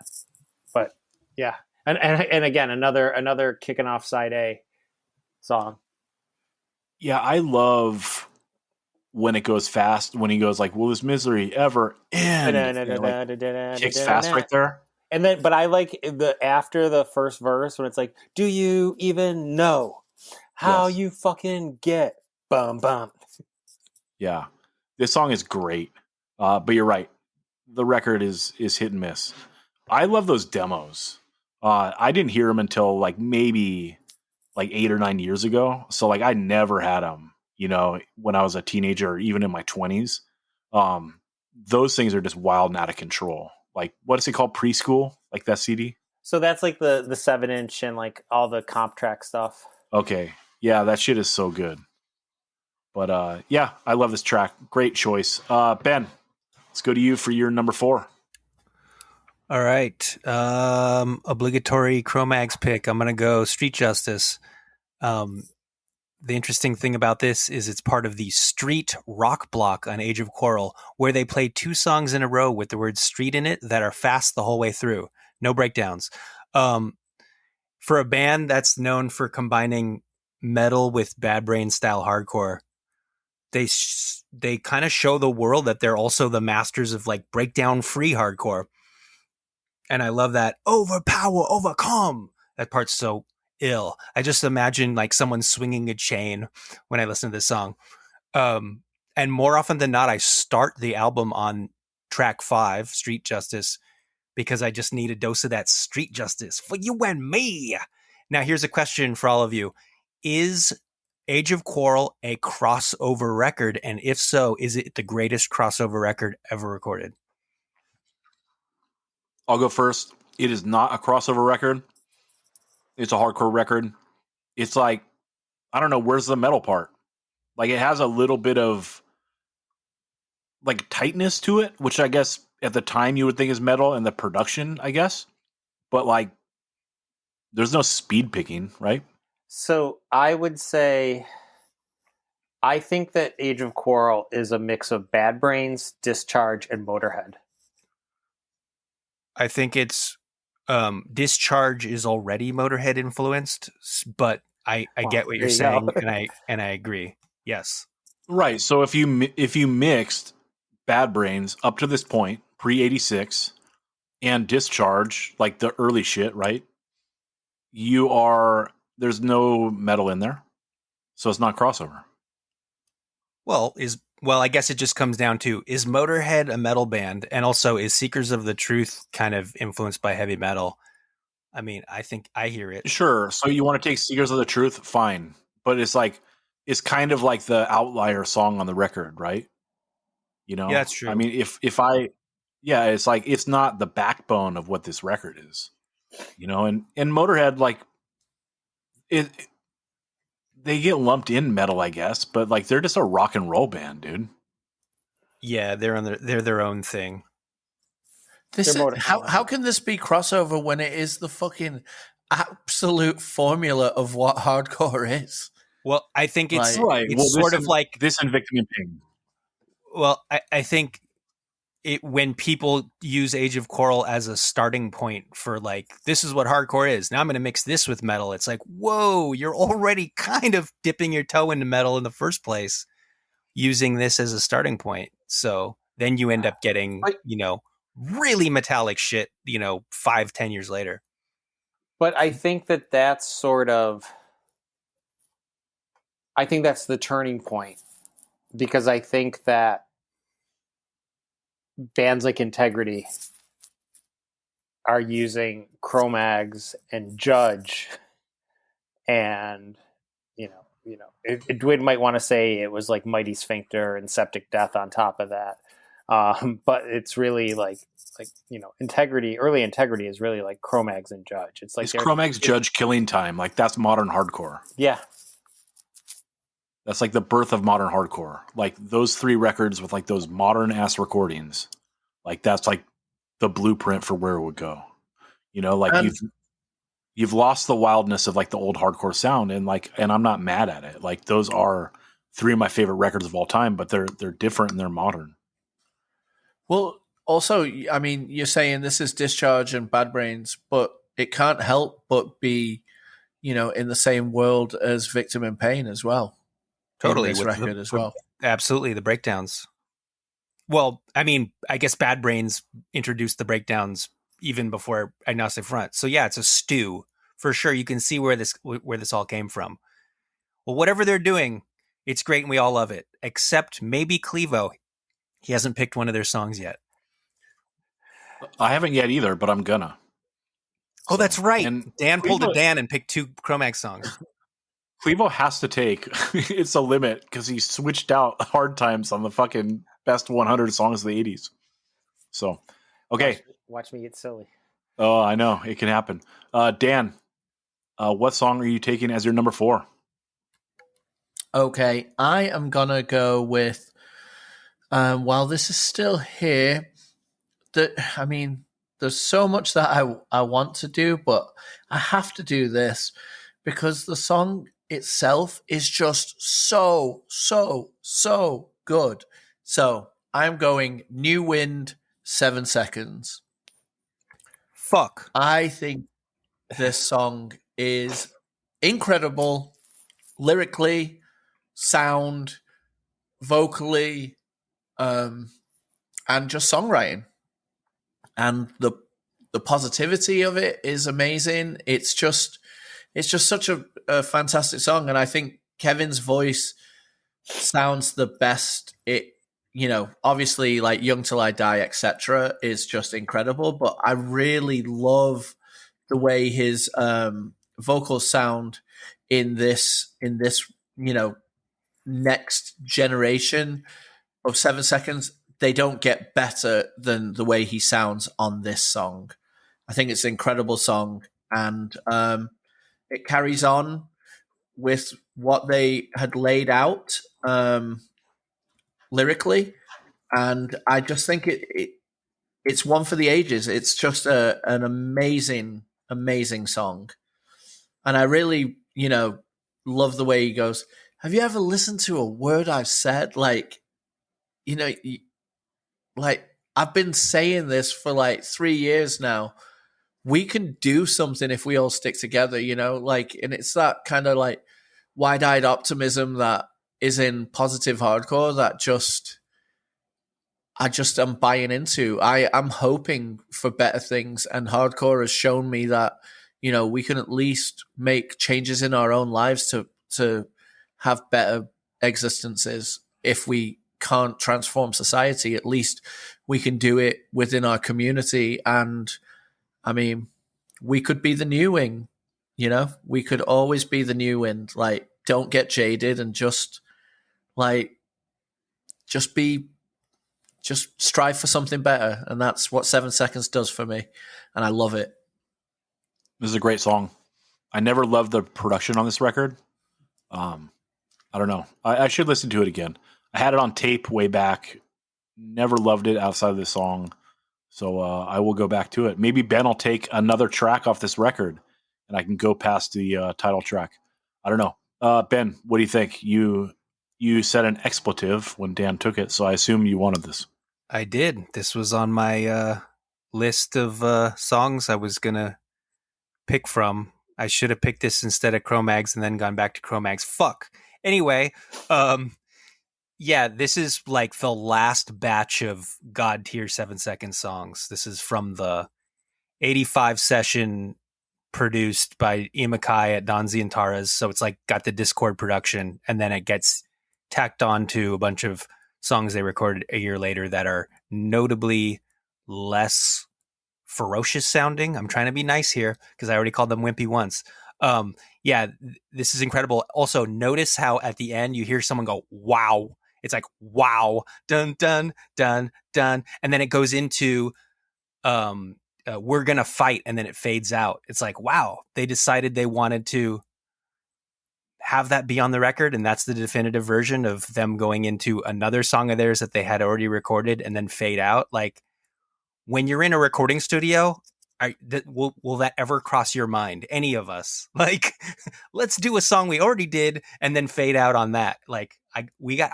But yeah, and again, another kicking off side A song. Yeah, I love when it goes fast. When he goes like, "Will this misery ever end?" Kicks fast right there. And then, but I like after the first verse when it's like, "Do you even know how you fucking get bum bum?" Yeah, this song is great. But you're right. The record is hit and miss. I love those demos. I didn't hear them until like maybe like 8 or 9 years ago. So like I never had them, you know, when I was a teenager or even in my 20s. Those things are just wild and out of control. Like, what is it called? Preschool? Like that CD? So that's like the 7-inch and like all the comp track stuff. Okay. Yeah, that shit is so good. But yeah, I love this track. Great choice. Ben, let's go to you for your number 4. All right. Obligatory Cro-Mags pick. I'm going to go Street Justice. The interesting thing about this is it's part of the Street Rock block on Age of Quarrel, where they play 2 songs in a row with the word street in it that are fast the whole way through. No breakdowns. For a band that's known for combining metal with Bad Brain style hardcore, they kind of show the world that they're also the masters of like breakdown free hardcore. And I love that overpower, overcome. That part's so ill. I just imagine like someone swinging a chain when I listen to this song. And more often than not, I start the album on track 5, Street Justice, because I just need a dose of that street justice for you and me. Now, here's a question for all of you. Is Age of Quarrel a crossover record? And if so, is it the greatest crossover record ever recorded? I'll go first. It is not a crossover record. It's a hardcore record. It's like, I don't know, where's the metal part? Like, it has a little bit of like tightness to it, which I guess at the time you would think is metal, and the production, I guess. But like, there's no speed picking, right? So I would say, I think that Age of Quarrel is a mix of Bad Brains, Discharge, and Motorhead. I think it's Discharge is already Motorhead influenced, but I get what you're saying, and I agree. Yes, right. So if you mixed Bad Brains up to this point, pre '86, and Discharge, like the early shit, right? There's no metal in there, so it's not crossover. Well, I guess it just comes down to, is Motorhead a metal band? And also, is Seekers of the Truth kind of influenced by heavy metal? I mean, I think I hear it. Sure. So you want to take Seekers of the Truth? Fine. But it's kind of like the outlier song on the record, right? You know? Yeah, that's true. I mean, it's like, it's not the backbone of what this record is, you know? And Motorhead, like, they get lumped in metal, I guess, but like, they're just a rock and roll band, dude. Yeah, they're their own thing. How can this be crossover when it is the fucking absolute formula of what hardcore is? Well, I think it's right. It's sort of like this and Victim in Pain. Well, I think when people use Age of Quarrel as a starting point for like, this is what hardcore is. Now I'm going to mix this with metal. It's like, whoa, you're already kind of dipping your toe into metal in the first place, using this as a starting point. So then you end up getting, really metallic shit, 5-10 years later. But I think that's the turning point, because I think that bands like Integrity are using Cro-Mags and Judge, and Dwid might want to say it was like Mighty Sphincter and Septic Death on top of that, but it's really like Integrity. Early Integrity is really like Cro-Mags and Judge. It's like Cro-Mags, Judge, Killing Time. Like, that's modern hardcore. Yeah. That's like the birth of modern hardcore. Like, those 3 records with like those modern ass recordings, like that's like the blueprint for where it would go. Like, you've lost the wildness of like the old hardcore sound, and I'm not mad at it. Like, those are 3 of my favorite records of all time, but they're different and they're modern. Well, also, I mean, you're saying this is Discharge and Bad Brains, but it can't help but be, in the same world as Victim in Pain as well. Totally, this record as well. Absolutely, the breakdowns. Well, I mean, I guess Bad Brains introduced the breakdowns even before Agnostic Front. So yeah, it's a stew for sure. You can see where this all came from. Well, whatever they're doing, it's great and we all love it. Except maybe Clevo. He hasn't picked one of their songs yet. I haven't yet either, but I'm gonna. Oh, that's right. And Dan pulled a Dan and picked 2 Cro-Mags songs. Clevo has to take It's a Limit, because he switched out Hard Times on the fucking best 100 songs of the 80s. So, okay. Watch me get silly. Oh, I know. It can happen. Dan, what song are you taking as your number 4? Okay, I am going to go with, while this is still here, there's so much that I want to do, but I have to do this because the song itself is just so good. So I'm going New Wind, 7 Seconds. Fuck. I think this song is incredible lyrically, sound, vocally, and just songwriting. And the positivity of it is amazing. It's just such a fantastic song. And I think Kevin's voice sounds the best. It, obviously like Young Till I Die, etc., is just incredible. But I really love the way his vocals sound in this, next generation of 7 Seconds. They don't get better than the way he sounds on this song. I think it's an incredible song, and it carries on with what they had laid out lyrically, and I just think it's one for the ages. It's just an amazing, amazing song, and I really, love the way he goes. Have you ever listened to a word I've said? Like, like I've been saying this for like 3 years now. We can do something if we all stick together, and it's that kind of like wide-eyed optimism that is in positive hardcore that I just am buying into. I'm hoping for better things, and hardcore has shown me that, we can at least make changes in our own lives to have better existences. If we can't transform society, at least we can do it within our community. And I mean, we could be the new wing, we could always be the new wind. Like, don't get jaded and just strive for something better. And that's what 7 Seconds does for me. And I love it. This is a great song. I never loved the production on this record. I don't know. I should listen to it again. I had it on tape way back. Never loved it outside of this song. So I will go back to it. Maybe Ben will take another track off this record and I can go past the title track. I don't know. Ben, what do you think? You said an expletive when Dan took it, so I assume you wanted this. I did. This was on my list of songs I was going to pick from. I should have picked this instead of Cro-Mags and then gone back to Cro-Mags. Fuck. Anyway, yeah, this is like the last batch of God tier 7 Seconds songs. This is from the 85 session produced by Imakai at Don Zientara's. So it's like got the Discord production, and then it gets tacked on to a bunch of songs they recorded a year later that are notably less ferocious sounding. I'm trying to be nice here because I already called them wimpy once. Yeah, this is incredible. Also, notice how at the end you hear someone go, wow. It's like, wow, dun, dun, dun, dun. And then it goes into, we're going to fight. And then it fades out. It's like, wow, they decided they wanted to have that be on the record. And that's the definitive version of them going into another song of theirs that they had already recorded and then fade out. Like, when you're in a recording studio, will that ever cross your mind? Any of us? Like, let's do a song we already did and then fade out on that. Like, I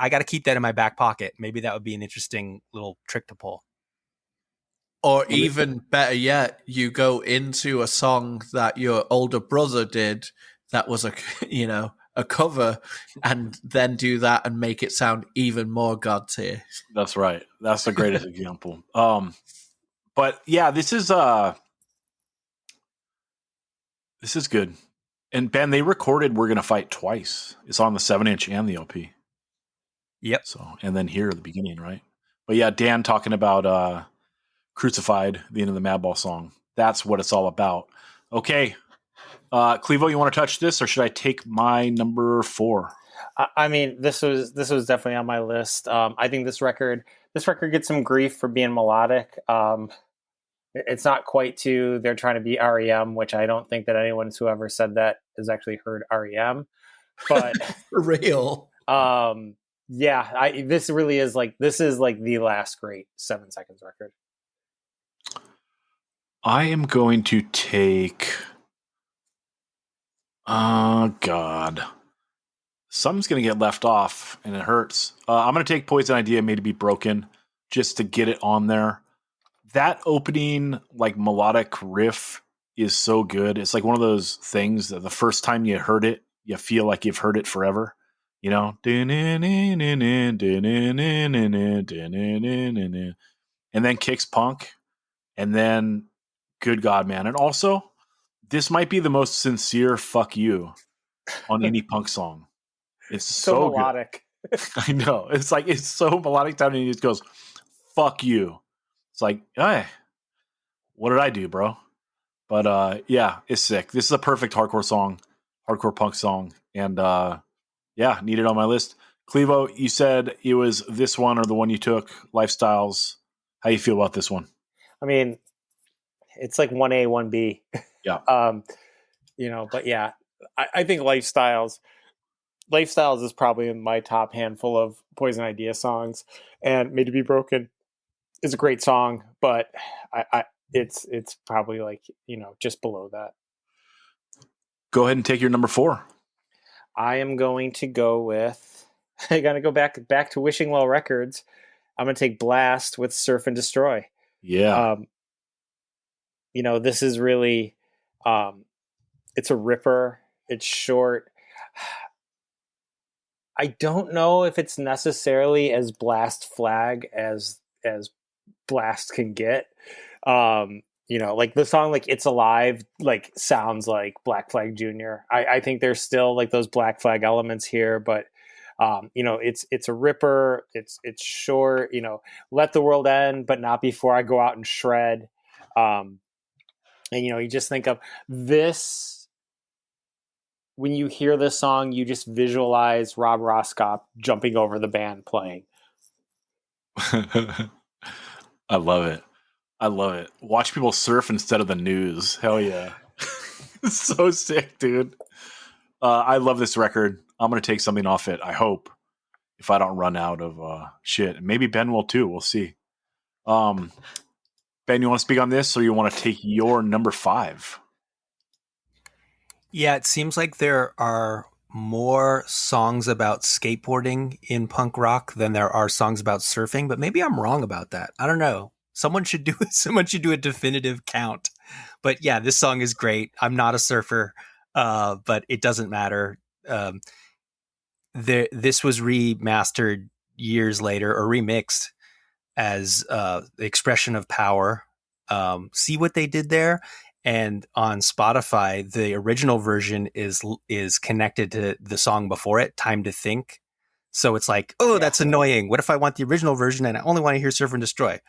got to keep that in my back pocket. Maybe that would be an interesting little trick to pull. Or even better yet, you go into a song that your older brother did that was a cover, and then do that and make it sound even more God tier. That's right. That's the greatest example. But yeah, this is good. And Ben, they recorded We're Gonna Fight twice. It's on the 7-inch and the LP. Yep. So, and then here at the beginning, right? But yeah, Dan talking about Crucified, the end of the Madball song. That's what it's all about. Okay. Clevo, you want to touch this, or should I take my number 4? I mean, this was definitely on my list. I think this record gets some grief for being melodic. It's not quite they're trying to be REM, which I don't think that anyone who ever said that has actually heard REM. But for real. Yeah, this really is this is the last great 7 Seconds record. I am going to take God. Something's going to get left off, and it hurts. I'm going to take Poison Idea Made to Be Broken just to get it on there. That opening, melodic riff is so good. It's like one of those things that the first time you heard it, you feel like you've heard it forever. And then kicks punk, and then good God, man. And also, this might be the most sincere fuck you on any punk song. It's so melodic. I know. It's like it's so melodic sounding. He just goes, "Fuck you." It's like, hey, what did I do, bro? But yeah, it's sick. This is a perfect hardcore song, hardcore punk song, and yeah, need it on my list. Clevo, you said it was this one or the one you took, Lifestyles. How you feel about this one? I mean, it's like 1A, 1B. Yeah. But yeah, I think Lifestyles is probably in my top handful of Poison Idea songs, and Made to Be Broken is a great song, but it's probably like, just below that. Go ahead and take your number 4. I am going to go with, I got to go back to Wishing Well Records. I'm going to take Blast with Surf and Destroy. Yeah. This is really, it's a ripper. It's short. I don't know if it's necessarily as Blast flag as Blast can get. Like the song, like It's Alive, like sounds like Black Flag Jr. I think there's still like those Black Flag elements here, but it's a ripper. It's short. Let the world end, but not before I go out and shred. And you just think of this. When you hear this song, you just visualize Rob Roskopf jumping over the band playing. I love it. Watch people surf instead of the news. Hell yeah. It's so sick, dude. I love this record. I'm going to take something off it, I hope, if I don't run out of shit. Maybe Ben will too. We'll see. Ben, you want to speak on this, or you want to take your number 5? Yeah, it seems like there are more songs about skateboarding in punk rock than there are songs about surfing, but maybe I'm wrong about that. I don't know. Someone should do a definitive count. But yeah, this song is great. I'm not a surfer, but it doesn't matter. This was remastered years later, or remixed as the Expression of Power. See what they did there? And on Spotify, the original version is connected to the song before it, Time to Think. So it's like, that's annoying. What if I want the original version and I only want to hear Surf and Destroy?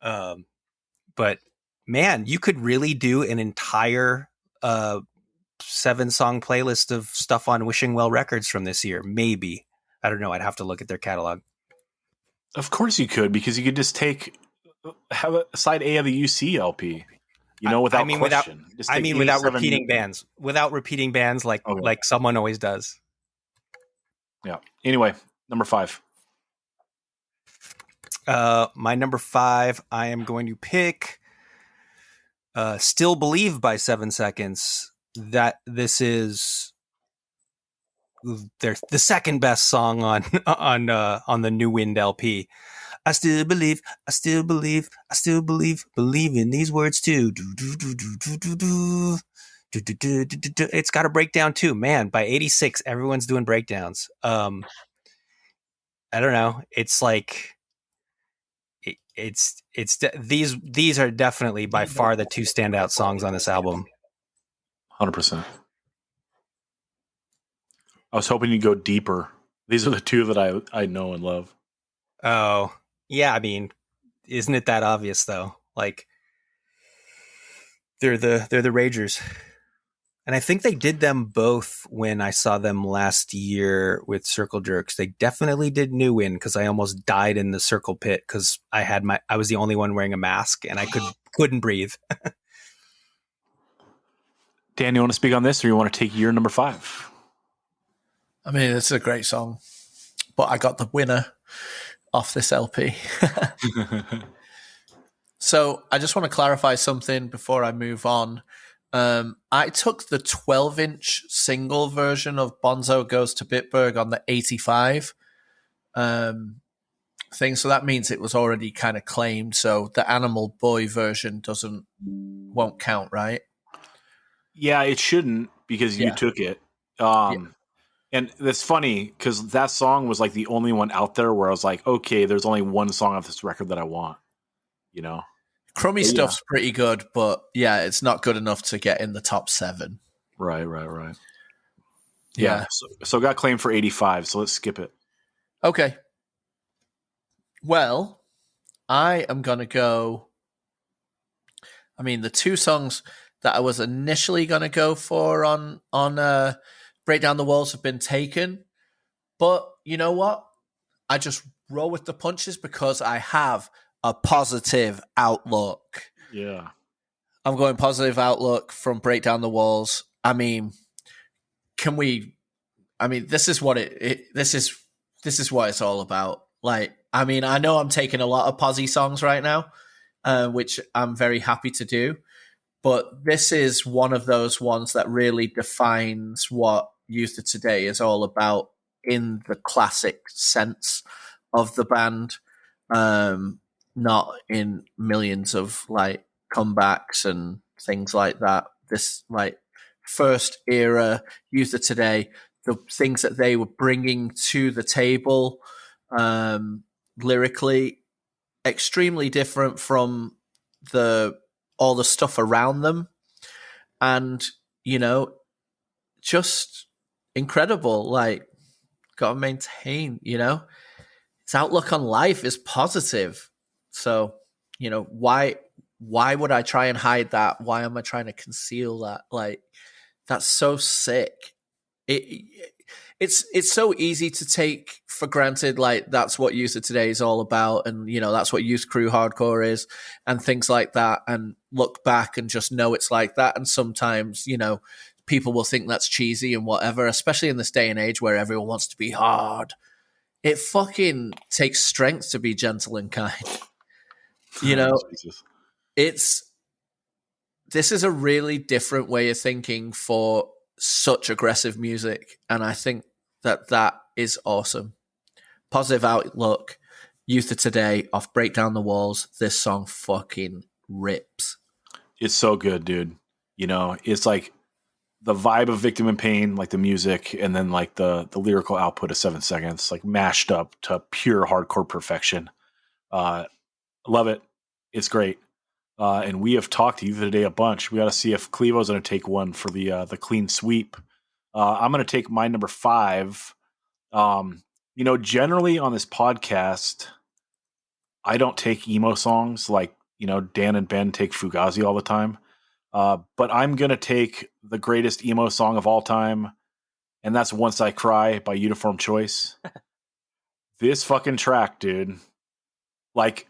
But man, you could really do an entire 7-song playlist of stuff on Wishing Well Records from this year. Maybe. I don't know. I'd have to look at their catalog. Of course you could, because you could just have a side A of the UC LP. Without question. Without repeating bands. Without repeating bands like someone always does. Yeah. Anyway, number 5. My number 5, I am going to pick Still Believe by 7 Seconds. That this is the second best song on the New Wind LP. I still believe, believe in these words too. It's got a breakdown too, man. By 86, everyone's doing breakdowns. I don't know. It's like these are definitely by far the 2 standout songs on this album. 100%. I was hoping you'd go deeper. These are the 2 that I know and love. Oh, yeah. I mean, isn't it that obvious though? Like they're the Ragers. And I think they did them both when I saw them last year with Circle Jerks. They definitely did New Wind, because I almost died in the circle pit because I was the only one wearing a mask and I couldn't breathe. Dan, you want to speak on this, or you want to take your number 5? I mean, it's a great song, but I got the winner off this LP. So I just want to clarify something before I move on. I took the 12-inch single version of Bonzo Goes to Bitburg on the 85 thing, so that means it was already kind of claimed. So the Animal Boy version won't count, right? Yeah, it shouldn't, because you took it. And that's funny, because that song was like the only one out there where I was like, okay, there's only one song off this record that I want. Crummy Stuff's pretty good, but yeah, it's not good enough to get in the top 7. Right. Yeah. So it got claimed for 85, so let's skip it. Okay. Well, I am going to go. I mean, the two songs that I was initially going to go for on Break Down the Walls have been taken. But you know what? I just roll with the punches because I have a positive outlook. Yeah. I'm going positive outlook from Break Down the Walls. I mean, can we? I mean, this is what this is what it's all about. Like, I mean, I know I'm taking a lot of posy songs right now, which I'm very happy to do. But this is one of those ones that really defines what Youth of Today is all about in the classic sense of the band, not in millions of like comebacks and things like that. This like first era Youth of Today, the things that they were bringing to the table, lyrically, extremely different from all the stuff around them, and just incredible. Like, gotta maintain, its outlook on life is positive. So, why would I try and hide that? Why am I trying to conceal that? Like, that's so sick. It's so easy to take for granted, like that's what Youth of Today is all about, and that's what Youth Crew Hardcore is, and things like that, and look back and just know it's like that. And sometimes, people will think that's cheesy and whatever, especially in this day and age where everyone wants to be hard. It fucking takes strength to be gentle and kind. Jesus. This is a really different way of thinking for such aggressive music, and I think that is awesome. Positive outlook, Youth of Today off Break Down the Walls. This song fucking rips. It's so good, dude. It's like the vibe of Victim in Pain, like the music, and then like the lyrical output of 7 Seconds, like mashed up to pure hardcore perfection. Love it. It's great. And we have talked to Youth of Today a bunch. We got to see if Clevo's going to take one for the clean sweep. I'm going to take my number 5. Generally on this podcast, I don't take emo songs like, Dan and Ben take Fugazi all the time. But I'm going to take the greatest emo song of all time, and that's Once I Cry by Uniform Choice. This fucking track, dude. Like,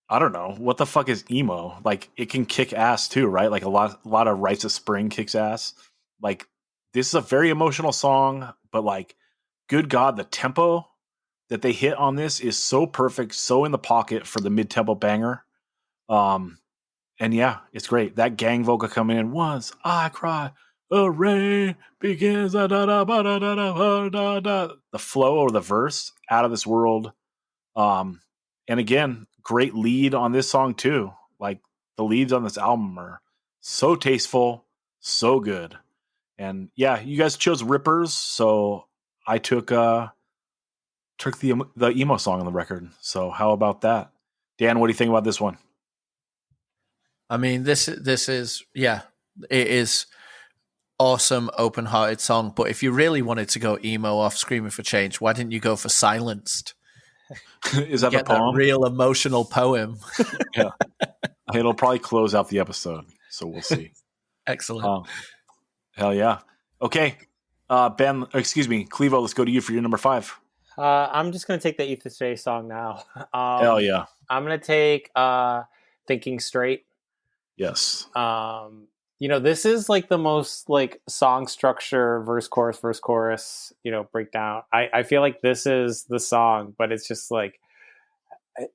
I don't know. What the fuck is emo? Like, it can kick ass too, right? Like a lot of Rites of Spring kicks ass. Like, this is a very emotional song, but like, good God, the tempo that they hit on this is so perfect, so in the pocket for the mid-tempo banger. And yeah, it's great. That gang vocal coming in, once I cry, the rain begins. Da, da, da, ba, da, da, da, da, da. The flow or the verse, out of this world. And again, great lead on this song too. Like, the leads on this album are so tasteful, so good. And yeah, you guys chose Rippers, so I took the emo song on the record. So how about that? Dan, what do you think about this one? I mean, this is, it is awesome, open-hearted song. But if you really wanted to go emo off Screaming for Change, why didn't you go for Silenced? Is that the poem? That real emotional poem. Yeah, it'll probably close out the episode, so we'll see. Excellent. Hell yeah. Okay, Ben, excuse me, Clevo, let's go to you for your number 5. I'm just going to take the Youth of Today song now. Hell yeah. I'm going to take Thinking Straight. Yes. This is like the most like song structure, verse, chorus, breakdown. I feel like this is the song, but it's just like,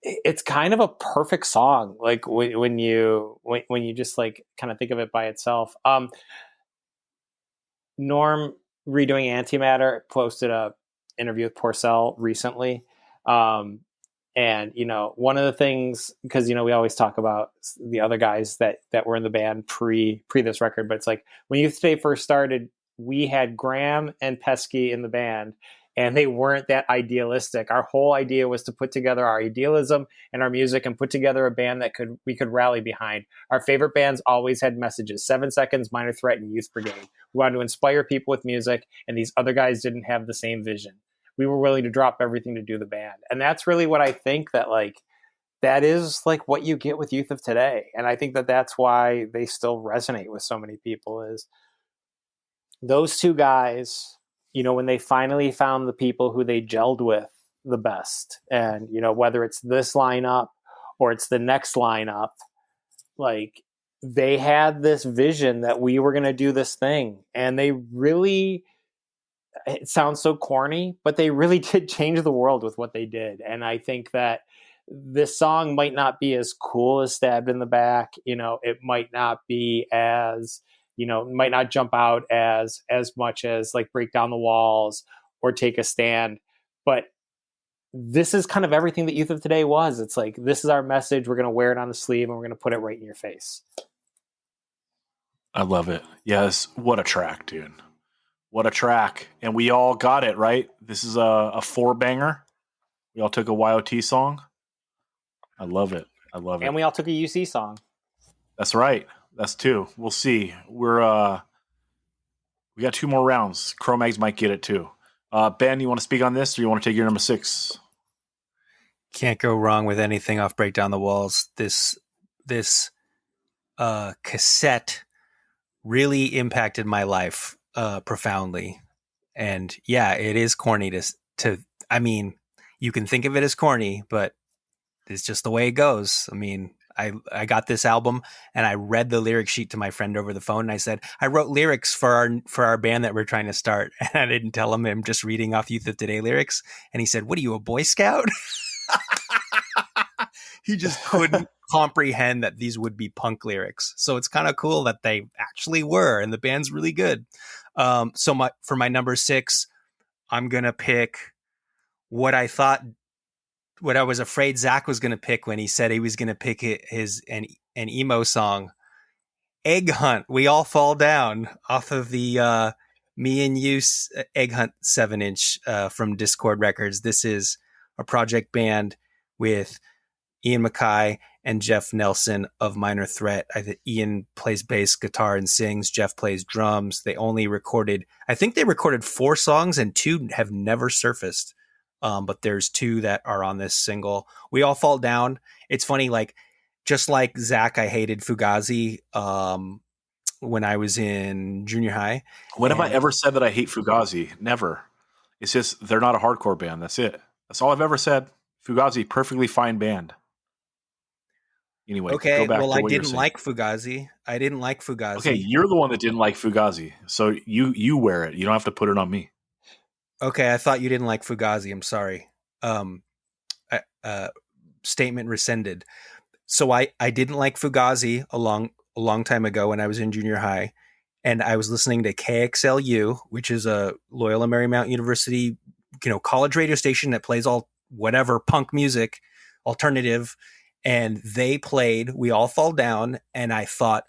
it's kind of a perfect song. Like when you just like kind of think of it by itself. Norm, redoing Antimatter, posted a interview with Porcell recently. And, one of the things, because, we always talk about the other guys that were in the band pre this record, but it's like when Youth Today first started, we had Graham and Pesky in the band, and they weren't that idealistic. Our whole idea was to put together our idealism and our music and put together a band that we could rally behind. Our favorite bands always had messages: 7 Seconds, Minor Threat, and Youth Brigade. We wanted to inspire people with music, and these other guys didn't have the same vision. we were willing to drop everything to do the band. And that's really what I think that like, that is like what you get with Youth of Today. And I think that that's why they still resonate with so many people is those two guys, you know, when they finally found the people who they gelled with the best, and, you know, whether it's this lineup or it's the next lineup, like they had this vision that we were going to do this thing. And they really, it sounds so corny, but they really did change the world with what they did. And I think that this song might not be as cool as Stabbed in the Back. You know, it might not be as, you know, might not jump out as much as like Break Down the Walls or Take a Stand. But this is kind of everything that Youth of Today was. It's like, this is our message. We're going to wear it on the sleeve and we're going to put it right in your face. I love it. Yes. What a track, dude. What a track. And we all got it, right? This is a 4-banger. We all took a YOT song. I love it. I love it. And we all took a UC song. That's right. That's 2. We'll see. We got 2 more rounds. Cro-Mags might get it too. Ben, you want to speak on this, or you want to take your number 6? Can't go wrong with anything off Break Down the Walls. This cassette really impacted my life profoundly. And yeah, it is corny to I mean, you can think of it as corny, but it's just the way it goes. I mean, I got this album and I read the lyric sheet to my friend over the phone, and I said, I wrote lyrics for our band that we're trying to start. And I didn't tell him I'm just reading off Youth of Today lyrics. And he said, what are you, a Boy Scout? He just couldn't comprehend that these would be punk lyrics. So it's kind of cool that they actually were, and the band's really good. For my number 6, I'm going to pick what I was afraid Zach was going to pick when he said he was going to pick an emo song. Egg Hunt, We All Fall Down, off of the Me and You Egg Hunt 7-inch from Discord Records. This is a project band with Ian Mackay and Jeff Nelson of Minor Threat. Ian plays bass, guitar, and sings. Jeff plays drums. I think they recorded 4 songs, and 2 have never surfaced. But there's 2 that are on this single. We All Fall Down. It's funny, like, just like Zach, I hated Fugazi when I was in junior high. When have I ever said that I hate Fugazi? Never. It's just they're not a hardcore band. That's it. That's all I've ever said. Fugazi, perfectly fine band. Anyway, okay, go back well, to I what didn't like Fugazi. Okay, you're the one that didn't like Fugazi. So you wear it. You don't have to put it on me. Okay, I thought you didn't like Fugazi. I'm sorry. Statement rescinded. So I didn't like Fugazi a long time ago when I was in junior high, and I was listening to KXLU, which is a Loyola Marymount University, college radio station that plays all whatever punk music, alternative, and they played We All Fall Down, and I thought,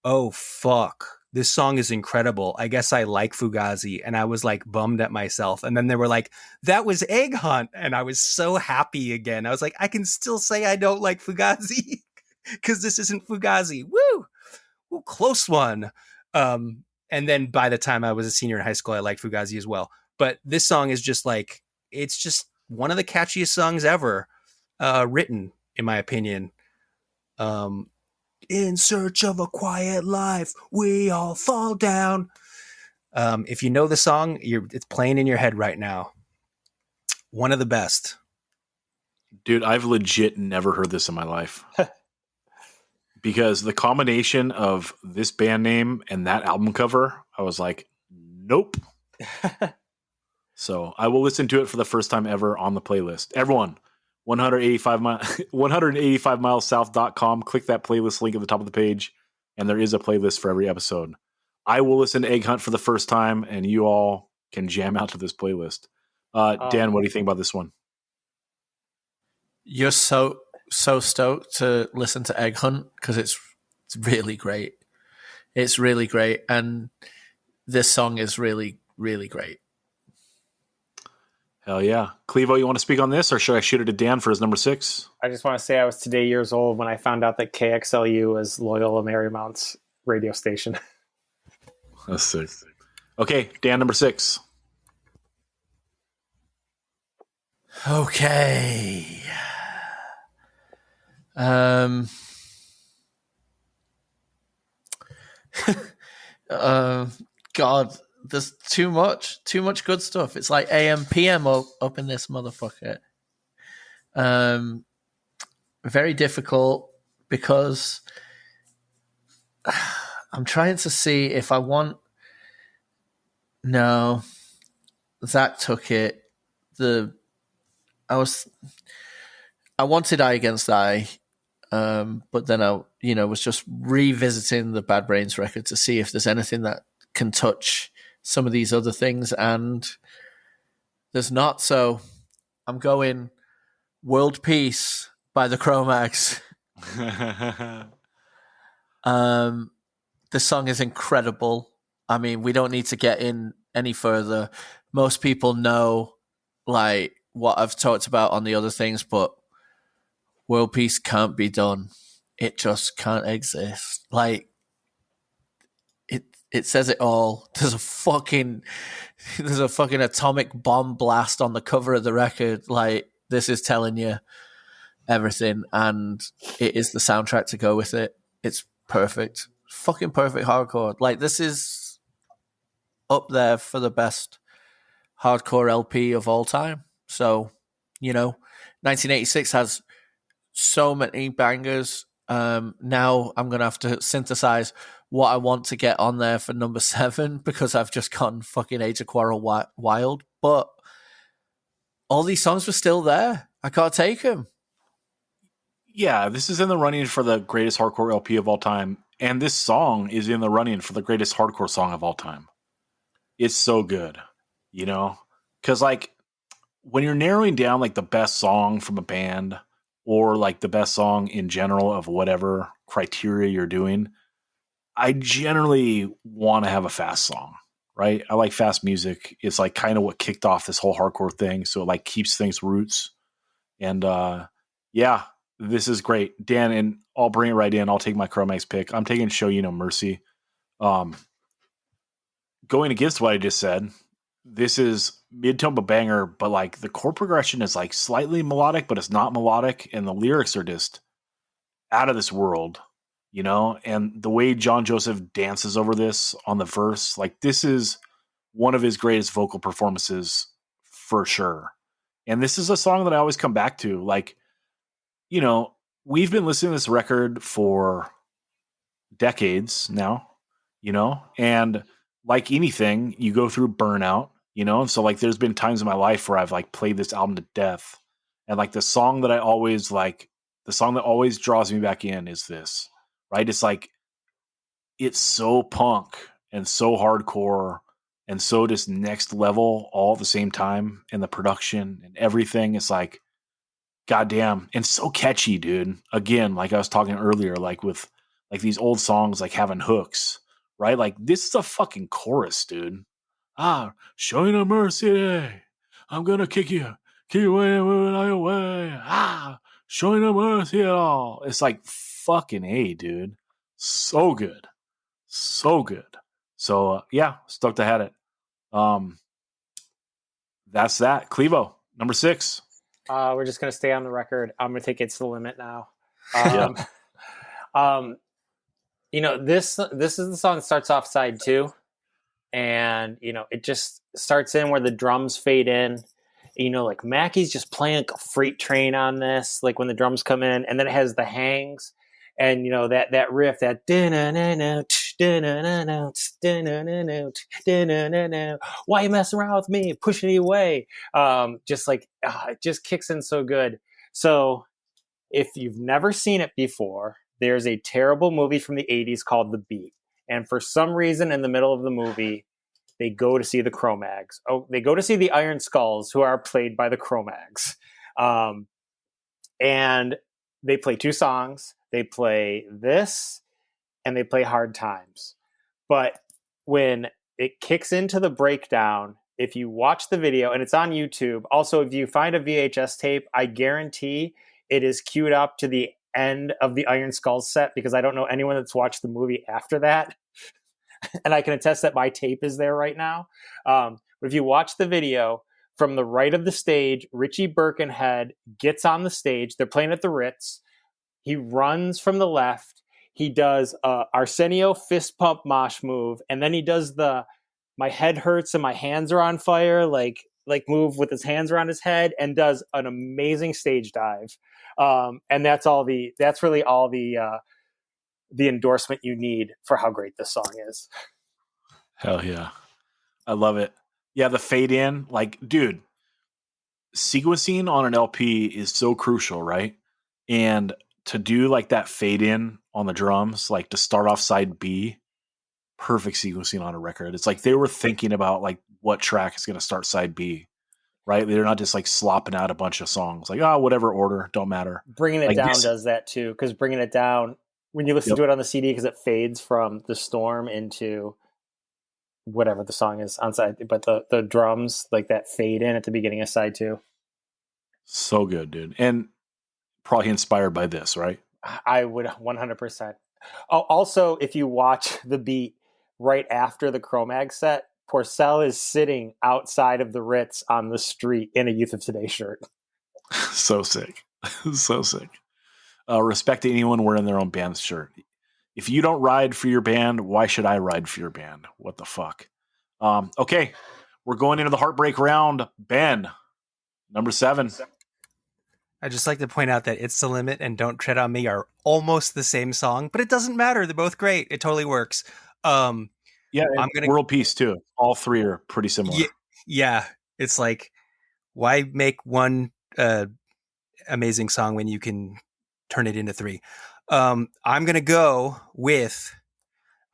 oh fuck, this song is incredible. I guess I like Fugazi. And I was like bummed at myself. And then they were like, that was Egg Hunt. And I was so happy again. I was like, I can still say I don't like Fugazi because this isn't Fugazi. Woo! Ooh, close one. And then by the time I was a senior in high school, I liked Fugazi as well. But this song is just like, it's just one of the catchiest songs ever written, in my opinion. In search of a quiet life, we all fall down. If you know the song, it's playing in your head right now. One of the best. Dude, I've legit never heard this in my life. Because the combination of this band name and that album cover, I was like, nope. So I will listen to it for the first time ever on the playlist. Everyone, 185milessouth.com. Click that playlist link at the top of the page, and there is a playlist for every episode. I will listen to Egg Hunt for the first time, and you all can jam out to this playlist. Dan, what do you think about this one? You're so stoked to listen to Egg Hunt because it's really great. It's really great, and this song is really, really great. Hell yeah. Clevo, you want to speak on this, or should I shoot it to Dan for his number 6? I just want to say I was today years old when I found out that KXLU was Loyola Marymount's radio station. That's sick. Okay, Dan, number 6. Okay. Um. God, there's too much good stuff. It's like AM PM up in this motherfucker. Very difficult because I'm trying to see if I want. No, Zach took it. I wanted Eye Against Eye, but then I was just revisiting the Bad Brains record to see if there's anything that can touch some of these other things, and there's not. So I'm going World Peace by the Cro-Mags. The song is incredible. I mean, we don't need to get in any further. Most people know like what I've talked about on the other things, but World Peace can't be done. It just can't exist. Like it says it all. There's a fucking atomic bomb blast on the cover of the record. Like this is telling you everything, and it is the soundtrack to go with it. It's perfect. Fucking perfect hardcore. Like this is up there for the best hardcore LP of all time. So, 1986 has so many bangers. Now I'm going to have to synthesize what I want to get on there for number 7 because I've just gotten fucking Age of Quarrel wild. But all these songs were still there. I can't take them. Yeah, this is in the running for the greatest hardcore LP of all time. And this song is in the running for the greatest hardcore song of all time. It's so good, Because, like, when you're narrowing down, like, the best song from a band or, like, the best song in general of whatever criteria you're doing, I generally want to have a fast song, right? I like fast music. It's, like, kind of what kicked off this whole hardcore thing. So it, like, keeps things roots. And, yeah, this is great. Dan, and I'll bring it right in. I'll take my Cro-Mags pick. I'm taking Show You No Mercy. Going against what I just said, this is mid-tempo banger, but like the chord progression is like slightly melodic, but it's not melodic, and the lyrics are just out of this world, and the way John Joseph dances over this on the verse, like this is one of his greatest vocal performances for sure. And this is a song that I always come back to. Like, we've been listening to this record for decades now, and like anything, you go through burnout, and so like there's been times in my life where I've like played this album to death, and like the song that always draws me back in is this, right? It's like it's so punk and so hardcore and so just next level all at the same time, and the production and everything is like goddamn, and so catchy, dude. Again, like I was talking earlier, like with like these old songs like having hooks, right? Like this is a fucking chorus, dude. Show you no mercy today. I'm gonna kick you away, away. Show you no mercy at all. It's like fucking A, dude. So good. So good. So yeah, stoked I had it. That's that. Clevo, number 6. We're just gonna stay on the record. I'm gonna take It's the Limit now. This is the song that starts off side 2, and it just starts in where the drums fade in. Like Mackey's just playing like a freight train on this, like when the drums come in, and then it has the hangs, and that riff, that why you messing around with me, pushing you away, just like it just kicks in so good. So if you've never seen it before, there's a terrible movie from the 80s called The Beat, and for some reason in the middle of the movie they go to see the Cro-Mags. They go to see the Iron Skulls, who are played by the Cro-Mags. And they play 2 songs. They play this and they play Hard Times. But when it kicks into the breakdown, if you watch the video, and it's on YouTube, also if you find a VHS tape, I guarantee it is queued up to the end of the Iron Skulls set, because I don't know anyone that's watched the movie after that. And I can attest that my tape is there right now. But if you watch the video, from the right of the stage. Richie Birkenhead gets on the stage. They're playing at the Ritz. He runs from the left. He does Arsenio fist pump mosh move, and then he does the "my head hurts and my hands are on fire" like move with his hands around his head, and does an amazing stage dive. And that's really all the endorsement you need for how great this song is. Hell yeah. I love it. Yeah, the fade in, like, dude, sequencing on an LP is so crucial, right? And to do like that fade in on the drums, like to start off side B, perfect sequencing on a record. It's like they were thinking about like what track is going to start side B, right? They're not just like slopping out a bunch of songs, like, oh, whatever order, don't matter. Bringing It Like Down this- does that too, because Bringing It Down, when you listen Yep. to it on the CD, because it fades from the storm into whatever the song is on side, but the drums, like that fade in at the beginning of side 2. So good, dude. And probably inspired by this, right? I would 100%. Oh, also, if you watch the beat right after the Cro-Mag set, Porcell is sitting outside of the Ritz on the street in a Youth of Today shirt. So sick. So sick. Respect to anyone wearing their own band's shirt. If you don't ride for your band, why should I ride for your band? What the fuck? Okay, we're going into the heartbreak round. Ben, number 7. I just like to point out that It's the Limit and Don't Tread on Me are almost the same song, but it doesn't matter. They're both great. It totally works. Yeah, I'm gonna- World Peace too. All three are pretty similar. Yeah, it's like, why make one amazing song when you can turn it into 3? I'm gonna go with.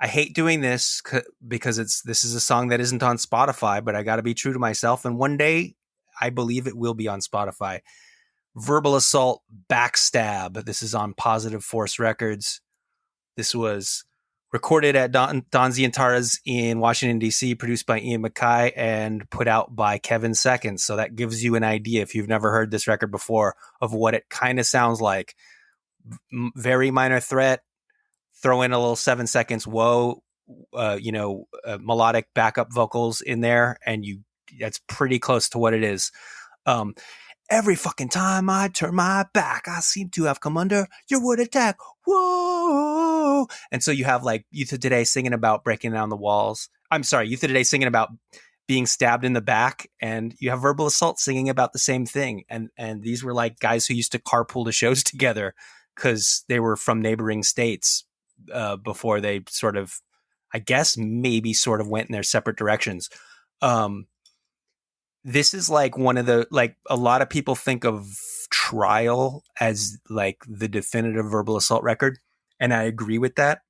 I hate doing this because this is a song that isn't on Spotify, but I got to be true to myself, and one day I believe it will be on Spotify. Verbal Assault, Backstab. This is on Positive Force Records. This was recorded at Don Zientara's in Washington, D.C., produced by Ian MacKaye, and put out by Kevin Seconds. So that gives you an idea, if you've never heard this record before, of what it kind of sounds like. Very Minor Threat. Throw in a little 7 seconds whoa, melodic backup vocals in there, and that's pretty close to what it is. Every fucking time I turn my back, I seem to have come under your wood attack. Whoa. And so you have like Youth of Today singing about breaking down the walls. I'm sorry, Youth of Today singing about being stabbed in the back, and you have Verbal Assault singing about the same thing. And these were like guys who used to carpool to shows together because they were from neighboring states before they sort of, I guess, maybe sort of went in their separate directions. This is like one of the, like, a lot of people think of Trial as like the definitive Verbal Assault record, and I agree with that.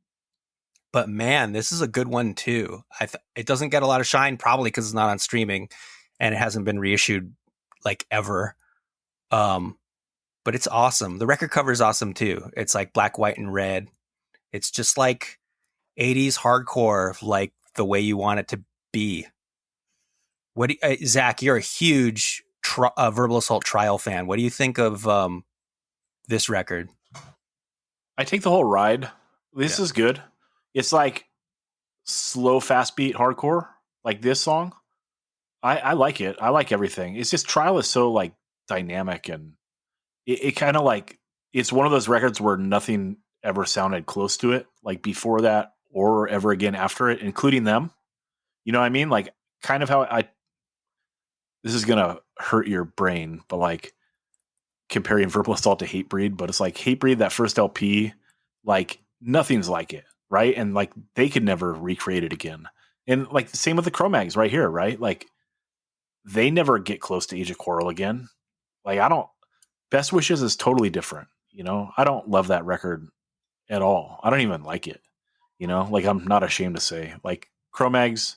But man, this is a good one too. It doesn't get a lot of shine, probably because it's not on streaming and it hasn't been reissued like ever. But it's awesome. The record cover is awesome too. It's like black, white, and red. It's just like 80s hardcore, like the way you want it to be. Zach, you're a huge Verbal Assault Trial fan. What do you think of this record? I take the whole ride. This is good. It's like slow, fast beat hardcore, like this song. I like it. I like everything. It's just Trial is so like dynamic, and it kind of like, it's one of those records where nothing ever sounded close to it, like before that or ever again after it, including them. You know what I mean? Like kind of how this is gonna hurt your brain, but like comparing Verbal Assault to Hatebreed, but it's like Hatebreed, that first LP, like nothing's like it, right? And like they could never recreate it again. And like the same with the Cro-Mags right here, right? Like they never get close to Age of Quarrel again. Like Best Wishes is totally different, you know? I don't love that record at all. I don't even like it, you know? Like I'm not ashamed to say, like Cro-Mags,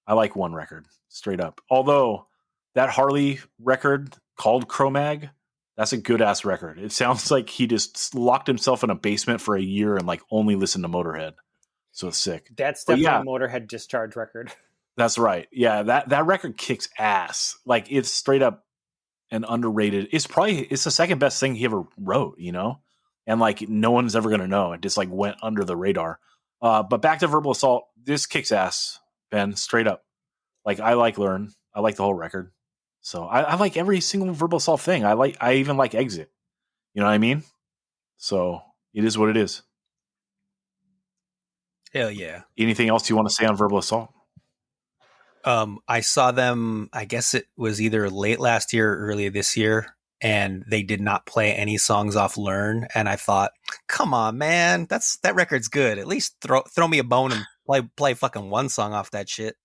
I like one record straight up. Although that Harley record called Cro-Mag, that's a good ass record. It sounds like he just locked himself in a basement for a year and like only listened to Motorhead. So it's sick. That's But definitely a Motorhead Discharge record. That's right. Yeah, that record kicks ass. Like it's straight up an underrated. It's the second best thing he ever wrote, you know? And like no one's ever gonna know. It just like went under the radar. But back to Verbal Assault, this kicks ass, Ben, straight up. Like I like Learn. I like the whole record. So I like every single Verbal Assault thing. I even like Exit. You know what I mean? So it is what it is. Hell yeah. Anything else you want to say on Verbal Assault? I saw them, I guess it was either late last year or early this year, and they did not play any songs off Learn. And I thought, come on, man, that record's good. At least throw me a bone and play fucking one song off that shit.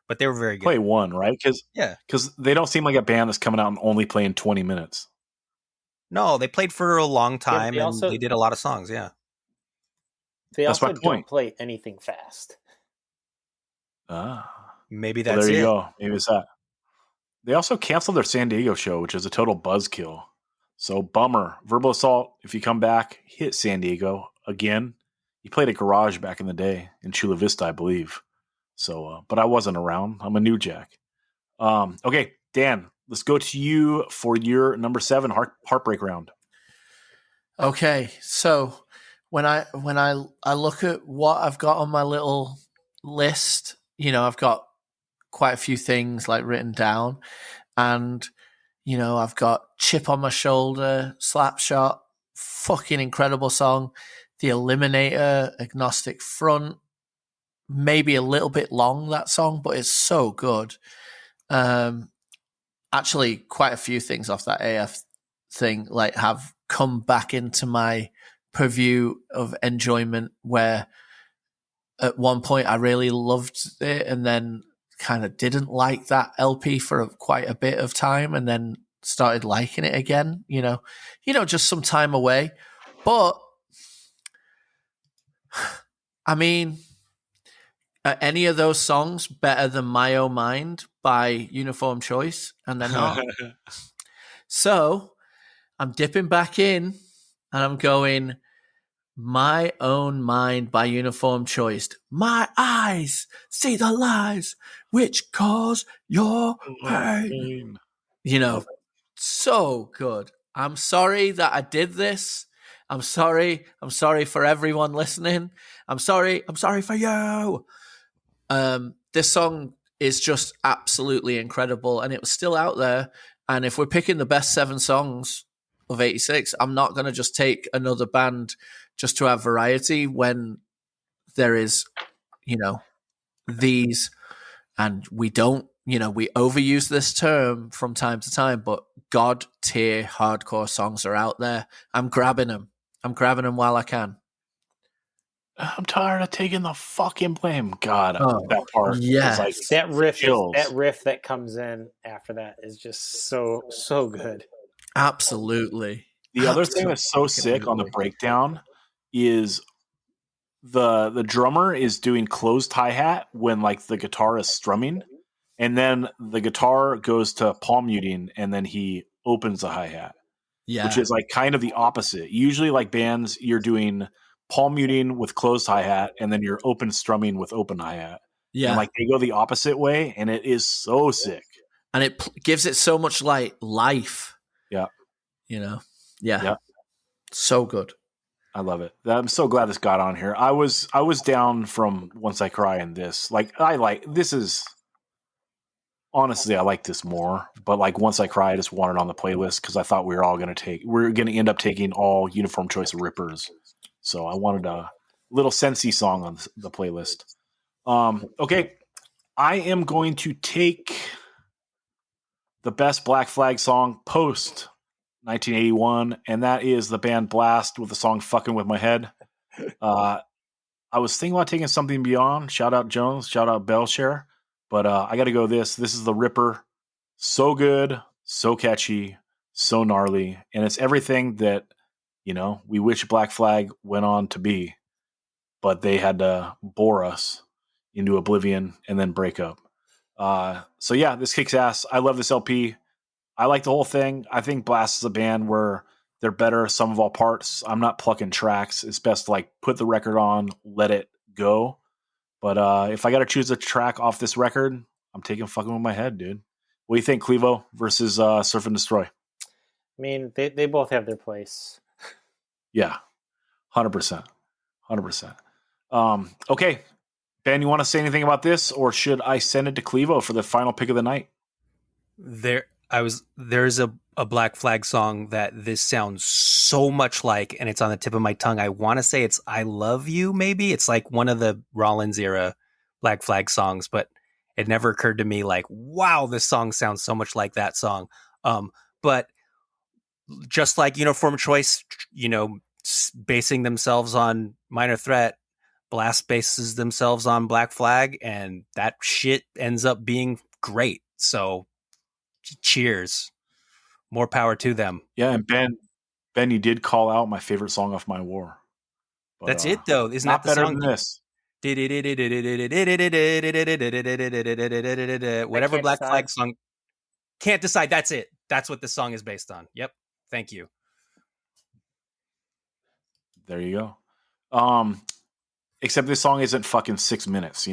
But they were very good. Play one, right? Yeah. Because they don't seem like a band that's coming out and only playing 20 minutes. No, they played for a long time, they and also- they did a lot of songs, yeah. They That's also my don't point. play anything fast. Maybe Well, that's there you it. go. Maybe it's that. They also canceled their San Diego show, which is a total buzzkill. So bummer. Verbal Assault, if you come back, hit San Diego again. He played at Garage back in the day in Chula Vista, I believe. So, but I wasn't around. I'm a new Jack. Okay, Dan, let's go to you for your number 7 heartbreak round. Okay, so when I look at what I've got on my little list, I've got quite a few things like written down, and I've got Chip on My Shoulder, Slapshot, fucking incredible song, The Eliminator, Agnostic Front, maybe a little bit long that song, but it's so good. Actually, quite a few things off that AF thing like have come back into my purview of enjoyment, where at one point I really loved it and then kind of didn't like that LP for quite a bit of time and then started liking it again, just some time away. But I mean, are any of those songs better than My Oh Mind by Uniform Choice? And they're not. So I'm dipping back in and I'm going, My Own Mind by Uniform Choice. My eyes see the lies which cause your pain. So good. I'm sorry that I did this. I'm sorry. I'm sorry for everyone listening. I'm sorry. I'm sorry for you. This song is just absolutely incredible, and it was still out there. And if we're picking the best 7 songs of '86, I'm not going to just take another band just to have variety when there is, these, and we don't, we overuse this term from time to time, but God tier hardcore songs are out there. I'm grabbing them. While I can. I'm tired of taking the fucking blame. God, Oh, that part. yes. Like, That riff, chills. that riff that comes in after that is just so good. Absolutely. The other thing that's so sick on the breakdown is the drummer is doing closed hi-hat when like the guitar is strumming, and then the guitar goes to palm muting and then he opens the hi-hat. Yeah. Which is like kind of the opposite. Usually like bands, you're doing palm muting with closed hi-hat and then you're open strumming with open hi-hat. Yeah. And like they go the opposite way and it is so sick. And it gives it so much life. Yeah. Yeah. Yeah. So good. I love it. I'm so glad this got on here. I was down from Once I Cry and this. Like this is honestly, I like this more, but like Once I Cry, I just wanted on the playlist because I thought we're going to end up taking all Uniform Choice rippers. So I wanted a little Sensi song on the playlist. Okay. I am going to take the best Black Flag song post 1981, and that is the band Blast with the song Fucking With My Head. I was thinking about taking Something Beyond. Shout out Jones. Shout out Bellshare. But I got to go this. This is the Ripper. So good, so catchy, so gnarly. And it's everything that, we wish Black Flag went on to be. But they had to bore us into oblivion and then break up. So yeah, this kicks ass. I love this LP. I like the whole thing. I think Blast is a band where they're better sum of all parts. I'm not plucking tracks. It's best to like put the record on, let it go. But if I got to choose a track off this record, I'm taking Fucking With My Head, dude. What do you think, Clevo versus Surf and Destroy? I mean, they both have their place. Yeah, 100%. 100%. Okay. Ben, you want to say anything about this, or should I send it to Clevo for the final pick of the night? There's a Black Flag song that this sounds so much like, and it's on the tip of my tongue. I want to say it's I Love You, maybe. It's like one of the Rollins era Black Flag songs, but it never occurred to me like, wow, this song sounds so much like that song. But just like Uniform Choice, basing themselves on Minor Threat, Blast bases themselves on Black Flag, and that shit ends up being great. So cheers. More power to them. Yeah, and Ben, you did call out my favorite song off My War. But, That's it, though. Isn't not that the better song? than this? Whatever Black decide. Flag song. Can't decide. That's it. That's what the song is based on. Yep. Thank you. There you go. Except this song isn't fucking 6 minutes,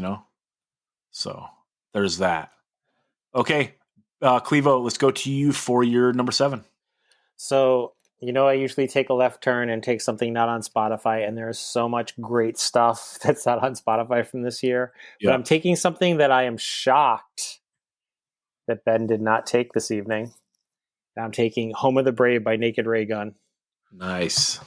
So there's that. Okay, Clevo, let's go to you for your number 7. So, I usually take a left turn and take something not on Spotify, and there's so much great stuff that's not on Spotify from this year. Yeah. But I'm taking something that I am shocked that Ben did not take this evening. I'm taking Home of the Brave by Naked Raygun. Nice.